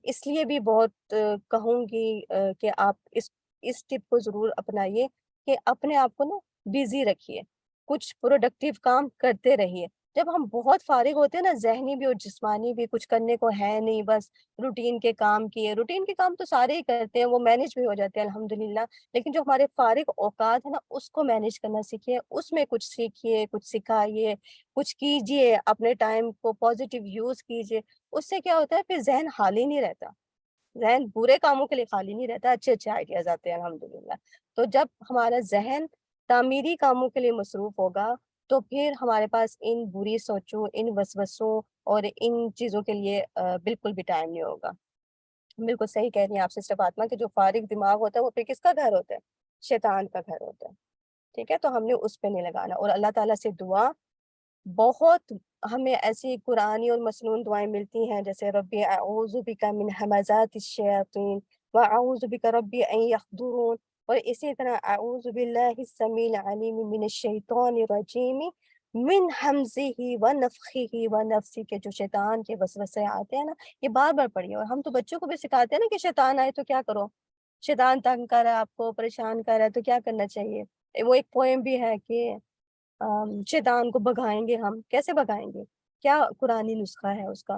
اس لیے بھی بہت کہوں گی کہ آپ اس ٹپ کو ضرور اپنائیے کہ اپنے آپ کو نا بیزی رکھیے، کچھ پروڈکٹیو کام کرتے رہیے. جب ہم بہت فارغ ہوتے ہیں نا، ذہنی بھی اور جسمانی بھی، کچھ کرنے کو ہے نہیں، بس روٹین کے کام کیے. روٹین کے کام تو سارے ہی کرتے ہیں، وہ مینیج بھی ہو جاتے ہیں الحمدللہ. لیکن جو ہمارے فارغ اوقات ہیں نا، اس کو مینیج کرنا سیکھیے، اس میں کچھ سیکھیے، کچھ سکھائیے، کچھ کیجیے، اپنے ٹائم کو پازیٹیو یوز کیجیے. اس سے کیا ہوتا ہے، پھر ذہن خالی نہیں رہتا. ذہن برے کاموں کے لیے خالی نہیں رہتا، اچھے اچھے آئیڈیاز آتے ہیں الحمدللہ. تو جب ہمارا ذہن تعمیری کاموں کے لیے مصروف ہوگا، تو پھر ہمارے پاس ان بری سوچوں، ان وسوسوں اور ان چیزوں کے لیے بالکل بھی ٹائم نہیں ہوگا. بالکل صحیح کہہ رہی ہیں آپ سسٹر فاطمہ کہ جو فارغ دماغ ہوتا ہے وہ پھر کس کا گھر ہوتا ہے؟ شیطان کا گھر ہوتا ہے. ٹھیک ہے، تو ہم نے اس پہ نہیں لگانا. اور اللہ تعالیٰ سے دعا بہت، ہمیں ایسی قرآنی اور مسنون دعائیں ملتی ہیں، جیسے ربی اعوذ بک من ہمزات الشیاطین واعوذ بک ربی ان یحضرون. اور اسی طرح اعوذ باللہ السمیع العلیم من الشیطان الرجیم من حمزہ ونفخہ ونفثہ، کے جو شیطان کے وسوسے آتے ہیں نا، یہ بار بار پڑھیے. اور ہم تو بچوں کو بھی سکھاتے ہیں نا کہ شیطان آئے تو کیا کرو، شیطان تنگ کر رہا ہے آپ کو، پریشان کر رہا ہے تو کیا کرنا چاہیے. وہ ایک پوئم بھی ہے کہ شیطان کو بھگائیں گے ہم. کیسے بھگائیں گے؟ کیا قرآنی نسخہ ہے اس کا؟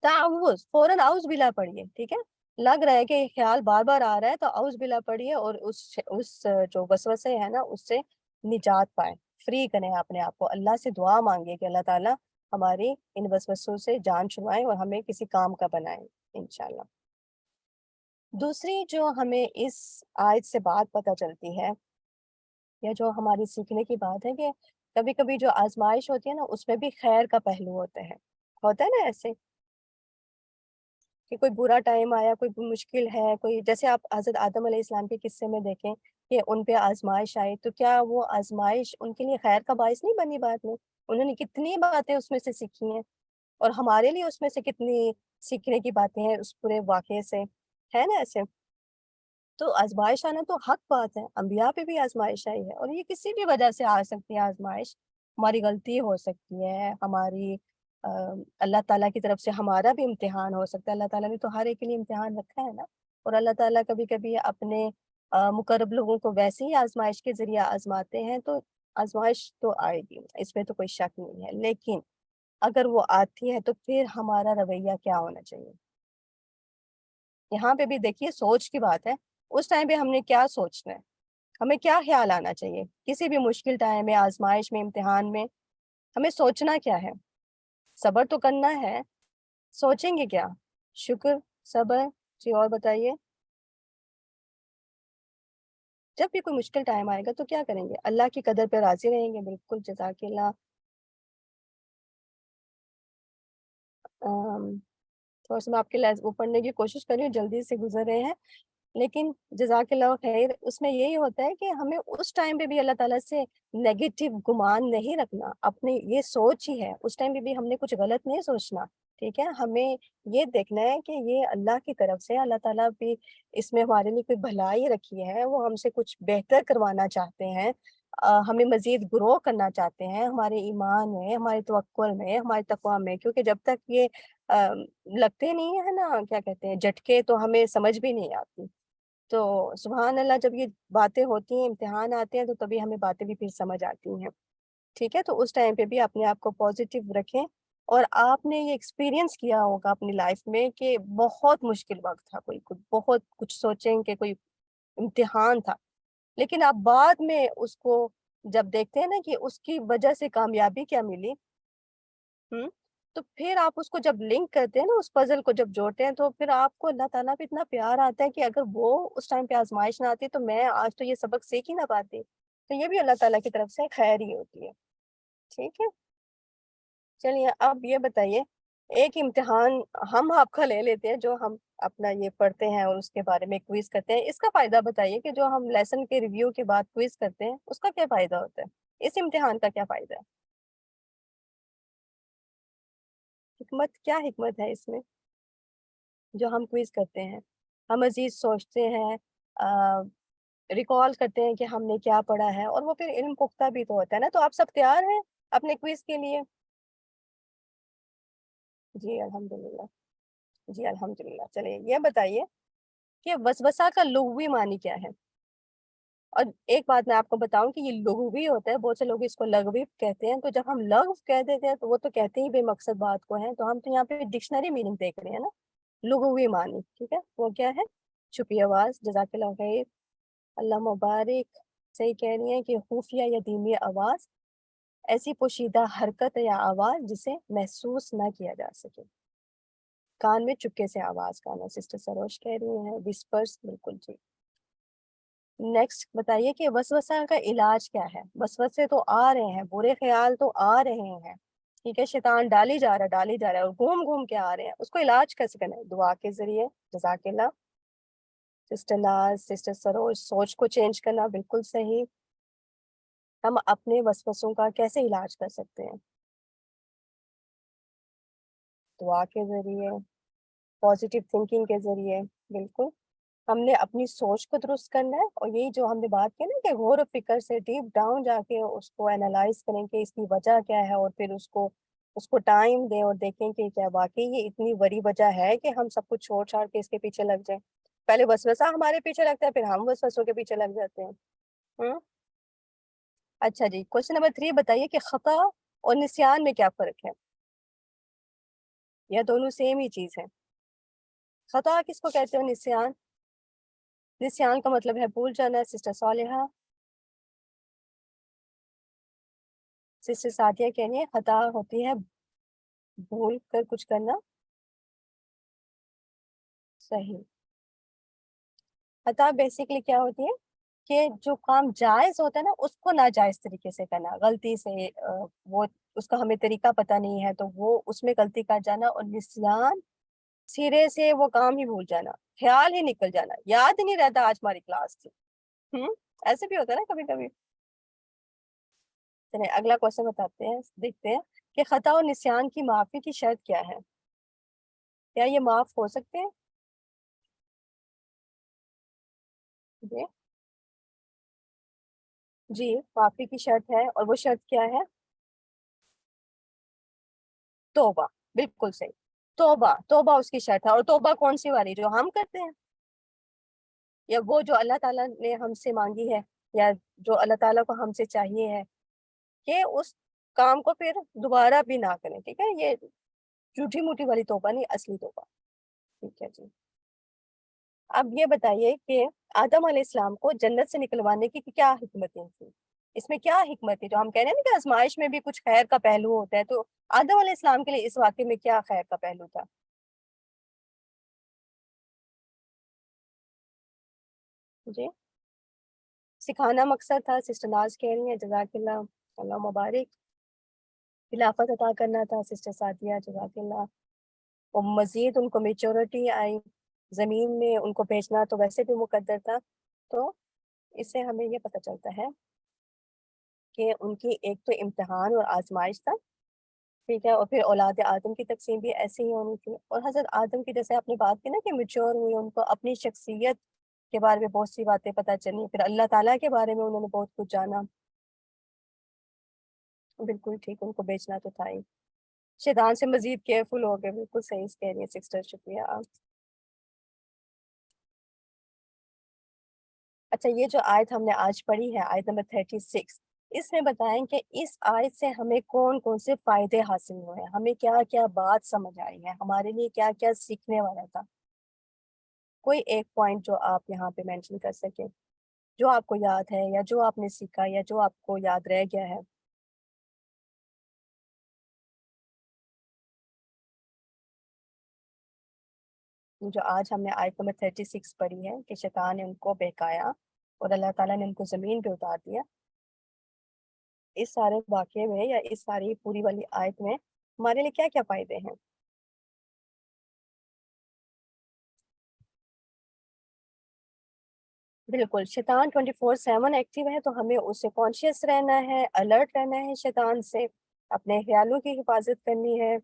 تعوذ، فوراً اعوذ باللہ پڑھیے. ٹھیک ہے، لگ رہا ہے کہ خیال بار بار آ رہا ہے تو اعوذ باللہ پڑھیے، اور اس جو وسوسے ہے نا اس سے نجات پائیں، فری کریں اپنے آپ کو. اللہ سے دعا مانگیے کہ اللہ تعالیٰ ہماری ان وسوسوں سے جان چھڑائیں اور ہمیں کسی کام کا بنائیں انشاءاللہ. دوسری جو ہمیں اس آیت سے بات پتہ چلتی ہے، یا جو ہماری سیکھنے کی بات ہے، کہ کبھی کبھی جو آزمائش ہوتی ہے نا، اس میں بھی خیر کا پہلو ہوتا ہے نا ایسے کہ کوئی برا ٹائم آیا، کوئی مشکل ہے، کوئی جیسے آپ حضرت آدم علیہ السلام کے قصے میں دیکھیں کہ ان پہ آزمائش آئی، تو کیا وہ آزمائش ان کے لیے خیر کا باعث نہیں بنی بعد میں؟ انہوں نے کتنی باتیں اس میں سے سیکھی ہیں، اور ہمارے لیے اس میں سے کتنی سیکھنے کی باتیں ہیں اس پورے واقعے سے، ہے نا ایسے. تو آزمائش آنا تو حق بات ہے، انبیاء پہ بھی آزمائش آئی ہے، اور یہ کسی بھی وجہ سے آ سکتی ہے آزمائش. ہماری غلطی ہو سکتی ہے، ہماری اللہ تعالیٰ کی طرف سے ہمارا بھی امتحان ہو سکتا ہے. اللہ تعالیٰ نے تو ہر ایک کے لیے امتحان رکھا ہے نا. اور اللہ تعالیٰ کبھی کبھی اپنے مقرب لوگوں کو ویسے ہی آزمائش کے ذریعے آزماتے ہیں. تو آزمائش تو آئے گی، اس میں تو کوئی شک نہیں ہے. لیکن اگر وہ آتی ہے تو پھر ہمارا رویہ کیا ہونا چاہیے؟ یہاں پہ بھی دیکھیے سوچ کی بات ہے. اس ٹائم پہ ہم نے کیا سوچنا ہے، ہمیں کیا خیال آنا چاہیے کسی بھی مشکل ٹائم میں، آزمائش میں، امتحان میں؟ ہمیں سوچنا کیا ہے؟ صبر تو کرنا ہے. سوچیں گے کیا؟ شکر، صبر. جی اور بتائیے. جب بھی کوئی مشکل ٹائم آئے گا تو کیا کریں گے؟ اللہ کی قدر پہ راضی رہیں گے. بالکل، جزاک اللہ. تھوڑا سا میں آپ کے وہ پڑھنے کی کوشش کر رہی ہوں، جلدی سے گزر رہے ہیں، لیکن جزاک اللہ خیر. اس میں یہی ہوتا ہے کہ ہمیں اس ٹائم پہ بھی اللہ تعالیٰ سے نیگیٹو گمان نہیں رکھنا. اپنے یہ سوچ ہی ہے، اس ٹائم پہ بھی ہم نے کچھ غلط نہیں سوچنا. ٹھیک ہے، ہمیں یہ دیکھنا ہے کہ یہ اللہ کی طرف سے، اللہ تعالیٰ بھی اس میں ہمارے لیے کوئی بھلائی رکھی ہے، وہ ہم سے کچھ بہتر کروانا چاہتے ہیں، ہمیں مزید گرو کرنا چاہتے ہیں ہمارے ایمان میں، ہمارے توکل میں، ہمارے تقویٰ میں. کیونکہ جب تک یہ لگتے نہیں ہے نا، کیا کہتے ہیں، جھٹکے، تو ہمیں سمجھ بھی نہیں آتی. تو سبحان اللہ، جب یہ باتیں ہوتی ہیں، امتحان آتے ہیں، تو تبھی ہمیں باتیں بھی پھر سمجھ آتی ہیں. ٹھیک ہے، تو اس ٹائم پہ بھی اپنے آپ کو پازیٹیو رکھیں. اور آپ نے یہ ایکسپیرینس کیا ہوگا اپنی لائف میں کہ بہت مشکل وقت تھا، کوئی بہت کچھ سوچیں کہ کوئی امتحان تھا، لیکن آپ بعد میں اس کو جب دیکھتے ہیں نا کہ اس کی وجہ سے کامیابی کیا ملی، تو پھر آپ اس کو جب لنک کرتے ہیں نا، اس پزل کو جب جوڑتے ہیں، تو پھر آپ کو اللہ تعالیٰ پہ اتنا پیار آتا ہے کہ اگر وہ اس ٹائم پہ آزمائش نہ آتی تو میں آج تو یہ سبق سیکھ ہی نہ پاتی. تو یہ بھی اللہ تعالیٰ کی طرف سے خیر ہی ہوتی ہے. ٹھیک ہے، چلیے اب یہ بتائیے، ایک امتحان ہم آپ کا لے لیتے ہیں جو ہم اپنا یہ پڑھتے ہیں اور اس کے بارے میں کوئز کرتے ہیں. اس کا فائدہ بتائیے کہ جو ہم لیسن کے ریویو کے بعد کوئز کرتے ہیں، اس کا کیا فائدہ ہوتا ہے؟ اس امتحان کا کیا فائدہ ہے؟ حکمت، کیا حکمت ہے اس میں جو ہم کوئز کرتے ہیں؟ ہم مزید سوچتے ہیں، ریکال کرتے ہیں کہ ہم نے کیا پڑھا ہے، اور وہ پھر علم پختہ بھی تو ہوتا ہے نا. تو آپ سب تیار ہیں اپنے کوئز کے لیے؟ جی الحمدللہ، جی الحمدللہ. چلیے یہ بتائیے کہ وسوسہ کا لغوی معنی کیا ہے؟ اور ایک بات میں آپ کو بتاؤں کہ یہ لغوی ہوتا ہے، بہت سے لوگ اس کو لغوی کہتے ہیں، تو جب ہم لغو کہہ دیتے ہیں تو وہ تو کہتے ہی بے مقصد بات کو ہیں، تو ہم تو یہاں پہ ڈکشنری میننگ دیکھ رہے ہیں نا، لغوی معنی، ٹھیک ہے، وہ کیا ہے؟ چھپی آواز، جزاک اللہ خیر، اللہ مبارک، صحیح کہہ رہی ہیں کہ خفیہ یا دھیمی آواز، ایسی پوشیدہ حرکت یا آواز جسے محسوس نہ کیا جا سکے، کان میں چپکے سے آواز کا آنا، سسٹر سروش کہہ رہی ہیں وسپرس، بالکل ٹھیک۔ نیکسٹ بتائیے کہ وسوسہ کا علاج کیا ہے؟ وسوسے تو آ رہے ہیں، برے خیال تو آ رہے ہیں، ٹھیک ہے، شیطان ڈالی جا رہا ہے اور گھوم گھوم کے آ رہے ہیں، اس کو علاج کیسے کرنا ہے؟ دعا کے ذریعے، جزاک اللہ سسٹر ناز، سسٹر سروج، سوچ کو چینج کرنا، بالکل صحیح۔ ہم اپنے وسوسوں کا کیسے علاج کر سکتے ہیں؟ دعا کے ذریعے، پازیٹیو تھنکنگ کے ذریعے، بالکل۔ ہم نے اپنی سوچ کو درست کرنا ہے، اور یہی جو ہم نے بات کی نا کہ غور و فکر سے ڈیپ ڈاؤن جا کے اس کو اینالائز کریں کہ اس کی وجہ کیا ہے، اور پھر اس کو ٹائم دیں اور دیکھیں کہ کیا واقعی یہ اتنی بڑی وجہ ہے کہ ہم سب کچھ چھوڑ چھاڑ کے اس کے پیچھے لگ جائیں۔ پہلے وسوسہ ہمارے پیچھے لگتا ہے، پھر ہم وسوسوں کے پیچھے لگ جاتے ہیں۔ اچھا جی، کوشچن نمبر 3 بتائیے کہ خطا اور نسیان میں کیا فرق ہے؟ یا دونوں سیم ہی چیز ہے؟ خطا کس کو کہتے ہو؟ نسیان کا مطلب ہے بھول جانا، سسٹر صالحہ۔ سسٹر سعدیہ کہہ رہی ہے خطا ہوتی ہے بھول کر کچھ کرنا، صحیح۔ خطا بیسیکلی کیا ہوتی ہے کہ جو کام جائز ہوتا ہے نا اس کو ناجائز طریقے سے کرنا، غلطی سے، وہ اس کا ہمیں طریقہ پتہ نہیں ہے تو وہ اس میں غلطی کر جانا، اور نسیان سرے سے وہ کام ہی بھول جانا، خیال ہی نکل جانا، یاد ہی نہیں رہتا آج ہماری کلاس تھی۔ ایسے بھی ہوتا ہے نا کبھی کبھی۔ چلیں اگلا کوشچن بتاتے ہیں، دیکھتے ہیں کہ خطا اور نسیان کی معافی کی شرط کیا ہے؟ کیا یہ معاف ہو سکتے ہیں؟ جی معافی کی شرط ہے، اور وہ شرط کیا ہے؟ توبہ، بالکل صحیح، توبہ اس کی شرط ہے۔ اور توبہ کون سی والی؟ جو ہم کرتے ہیں، یا وہ جو اللہ تعالیٰ نے ہم سے مانگی ہے، یا جو اللہ تعالیٰ کو ہم سے چاہیے ہے کہ اس کام کو پھر دوبارہ بھی نہ کریں، ٹھیک ہے، یہ جھوٹی موٹی والی توبہ نہیں، اصلی توبہ، ٹھیک ہے جی۔ اب یہ بتائیے کہ آدم علیہ السلام کو جنت سے نکلوانے کی کیا حکمتیں تھیں؟ اس میں کیا حکمت ہے؟ جو ہم کہہ رہے ہیں نا کہ آزمائش میں بھی کچھ خیر کا پہلو ہوتا ہے، تو آدم علیہ السلام کے لیے اس واقعے میں کیا خیر کا پہلو تھا؟ جی سکھانا مقصد تھا، سسٹر ناز کہہ رہی ہیں جزاک اللہ، اللہ مبارک۔ خلافت عطا کرنا تھا، سسٹر سعدیہ جزاک اللہ۔ اور مزید ان کو میچورٹی آئی، زمین میں ان کو بھیجنا تو ویسے بھی مقدر تھا، تو اس سے ہمیں یہ پتہ چلتا ہے کہ ان کی ایک تو امتحان اور آزمائش تھا، ٹھیک ہے، اور پھر اولاد آدم کی تقسیم بھی ایسی ہی ہونی تھی، اور حضرت آدم کی جیسے آپ نے بات کی نا کہ میچور ہوئی، ان کو اپنی شخصیت کے بارے میں بہت سی باتیں پتہ چلی، پھر اللہ تعالیٰ کے بارے میں انہوں نے بہت کچھ جانا، بالکل ٹھیک، ان کو بیچنا تو تھا ہی، شیطان سے مزید کیئرفل ہو گئے، بالکل صحیح کہہ رہی ہیں سسٹر، شکریہ آپ۔ اچھا یہ جو آیت ہم نے آج پڑھی ہے، آیت نمبر 36، اس میں بتائیں کہ اس آیت سے ہمیں کون کون سے فائدے حاصل ہوئے ہیں، ہمیں کیا کیا بات سمجھ آئی ہے، ہمارے لیے کیا کیا سیکھنے والا تھا؟ کوئی ایک پوائنٹ جو آپ یہاں پہ مینشن کر سکیں، جو آپ کو یاد ہے، یا جو آپ نے سیکھا، یا جو آپ کو یاد رہ گیا ہے۔ جو آج ہم نے آیت نمبر 36 پڑھی ہے کہ شیطان نے ان کو بہکایا اور اللہ تعالیٰ نے ان کو زمین پہ اتار دیا، اس سارے واقعے میں یا اس ساری پوری والی آیت میں ہمارے لیے کیا کیا فائدے ہیں؟ بالکل، شیطان 24/7 ایکٹیو ہے، تو ہمیں اس سے کانشیس رہنا ہے، الرٹ رہنا ہے شیطان سے، اپنے خیالوں کی حفاظت کرنی ہے،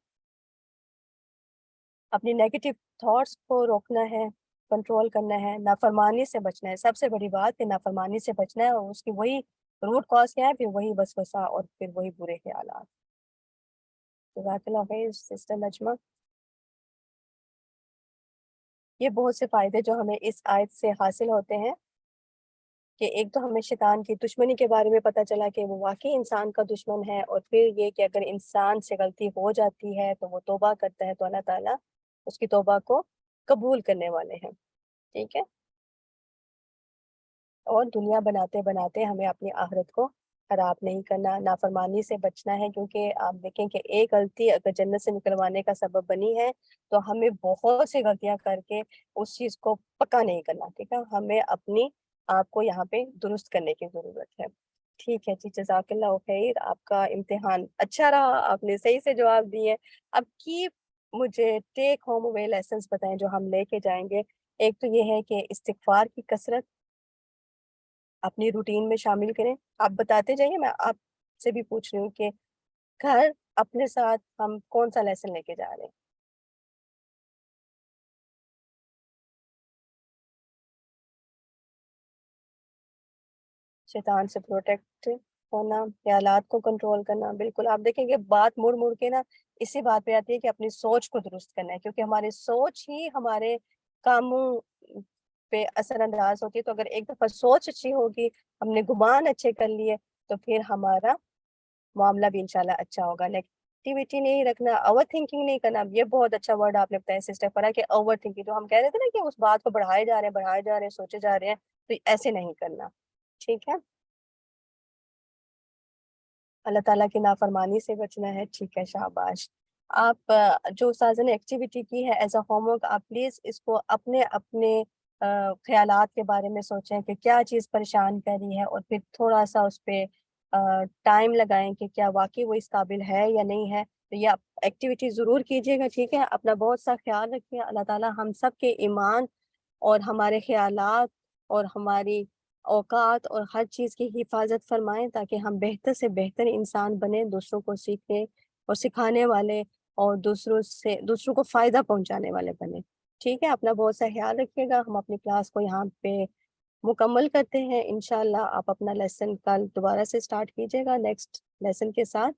اپنی نیگیٹو تھاٹس کو روکنا ہے، کنٹرول کرنا ہے، نافرمانی سے بچنا ہے، سب سے بڑی بات کہ نافرمانی سے بچنا ہے، اور اس کی وہی روٹ کاز کیا ہے؟ پھر وہی وسوسہ اور پھر وہی برے خیالات۔ جزاک اللہ خیر سسٹر نجمہ۔ یہ بہت سے فائدے جو ہمیں اس آیت سے حاصل ہوتے ہیں، کہ ایک تو ہمیں شیطان کی دشمنی کے بارے میں پتہ چلا کہ وہ واقعی انسان کا دشمن ہے، اور پھر یہ کہ اگر انسان سے غلطی ہو جاتی ہے تو وہ توبہ کرتا ہے تو اللہ تعالیٰ اس کی توبہ کو قبول کرنے والے ہیں، ٹھیک ہے؟ اور دنیا بناتے بناتے ہمیں اپنی آخرت کو خراب نہیں کرنا، نافرمانی سے بچنا ہے، کیونکہ آپ دیکھیں کہ ایک غلطی اگر جنت سے نکلوانے کا سبب بنی ہے تو ہمیں بہت سی غلطیاں کر کے اس چیز کو پکا نہیں کرنا، ٹھیک ہے؟ ہمیں اپنی آپ کو یہاں پہ درست کرنے کی ضرورت ہے، ٹھیک ہے جی؟ جزاک اللہ خیر، آپ کا امتحان اچھا رہا، آپ نے صحیح سے جواب دیے۔ اب کی مجھے ٹیک ہوم اوے لیسنس بتائیں جو ہم لے کے جائیں گے۔ ایک تو یہ ہے کہ استغفار کی کثرت اپنی روٹین میں شامل کریں، آپ بتاتے جائیے، میں آپ سے بھی پوچھ رہی ہوں کہ گھر اپنے ساتھ ہم کون سا لیسن لے کے جا رہے ہیں؟ شیطان سے پروٹیکٹ ہونا، خیالات کو کنٹرول کرنا، بالکل آپ دیکھیں کہ بات مڑ مڑ کے نا اسی بات پہ آتی ہے کہ اپنی سوچ کو درست کرنا ہے، کیونکہ ہماری سوچ ہی ہمارے کاموں پہ اثر انداز ہوتی ہے۔ تو اگر ایک دفعہ سوچ اچھی ہوگی، ہم نے گمان اچھے کر لیے، تو پھر ہمارا معاملہ بھی انشاءاللہ اچھا ہوگا۔ نیگیٹیوٹی نہیں رکھنا، اوور تھنکنگ نہیں کرنا، یہ بہت اچھا ورڈ آپ نے بتایا سسٹر فرا کہ اوور تھنکنگ، جو ہم کہہ رہے تھے نا کہ اس بات کو بڑھائے جا رہے ہیں سوچے جا رہے ہیں، تو ایسے نہیں کرنا، ٹھیک ہے؟ اللہ تعالیٰ کی نافرمانی سے بچنا ہے، ٹھیک ہے؟ شاباش۔ آپ جو استاذہ نے ایکٹیویٹی کی ہے ایز اے ہوم ورک، آپ پلیز اس کو اپنے خیالات کے بارے میں سوچیں کہ کیا چیز پریشان کر رہی ہے، اور پھر تھوڑا سا اس پہ ٹائم لگائیں کہ کیا واقعی وہ اس قابل ہے یا نہیں ہے۔ تو یہ ایکٹیویٹی ضرور کیجیے گا، ٹھیک ہے؟ اپنا بہت سا خیال رکھیے۔ اللہ تعالیٰ ہم سب کے ایمان اور ہمارے خیالات اور ہماری اوقات اور ہر چیز کی حفاظت فرمائیں، تاکہ ہم بہتر سے بہتر انسان بنیں، دوسروں کو سیکھنے اور سکھانے والے، اور دوسروں کو فائدہ پہنچانے والے بنیں، ٹھیک ہے؟ اپنا بہت سا خیال رکھیے گا۔ ہم اپنی کلاس کو یہاں پہ مکمل کرتے ہیں انشاءاللہ۔ آپ اپنا لیسن کل دوبارہ سے سٹارٹ کیجیے گا نیکسٹ لیسن کے ساتھ۔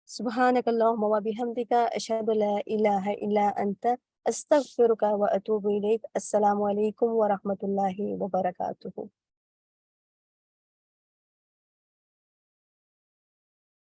سبحانک اللہم و بحمدک، اشہد لا الہ الا انت، استغفرک و اتوب الیک۔ السلام علیکم ورحمۃ اللہ وبرکاتہ۔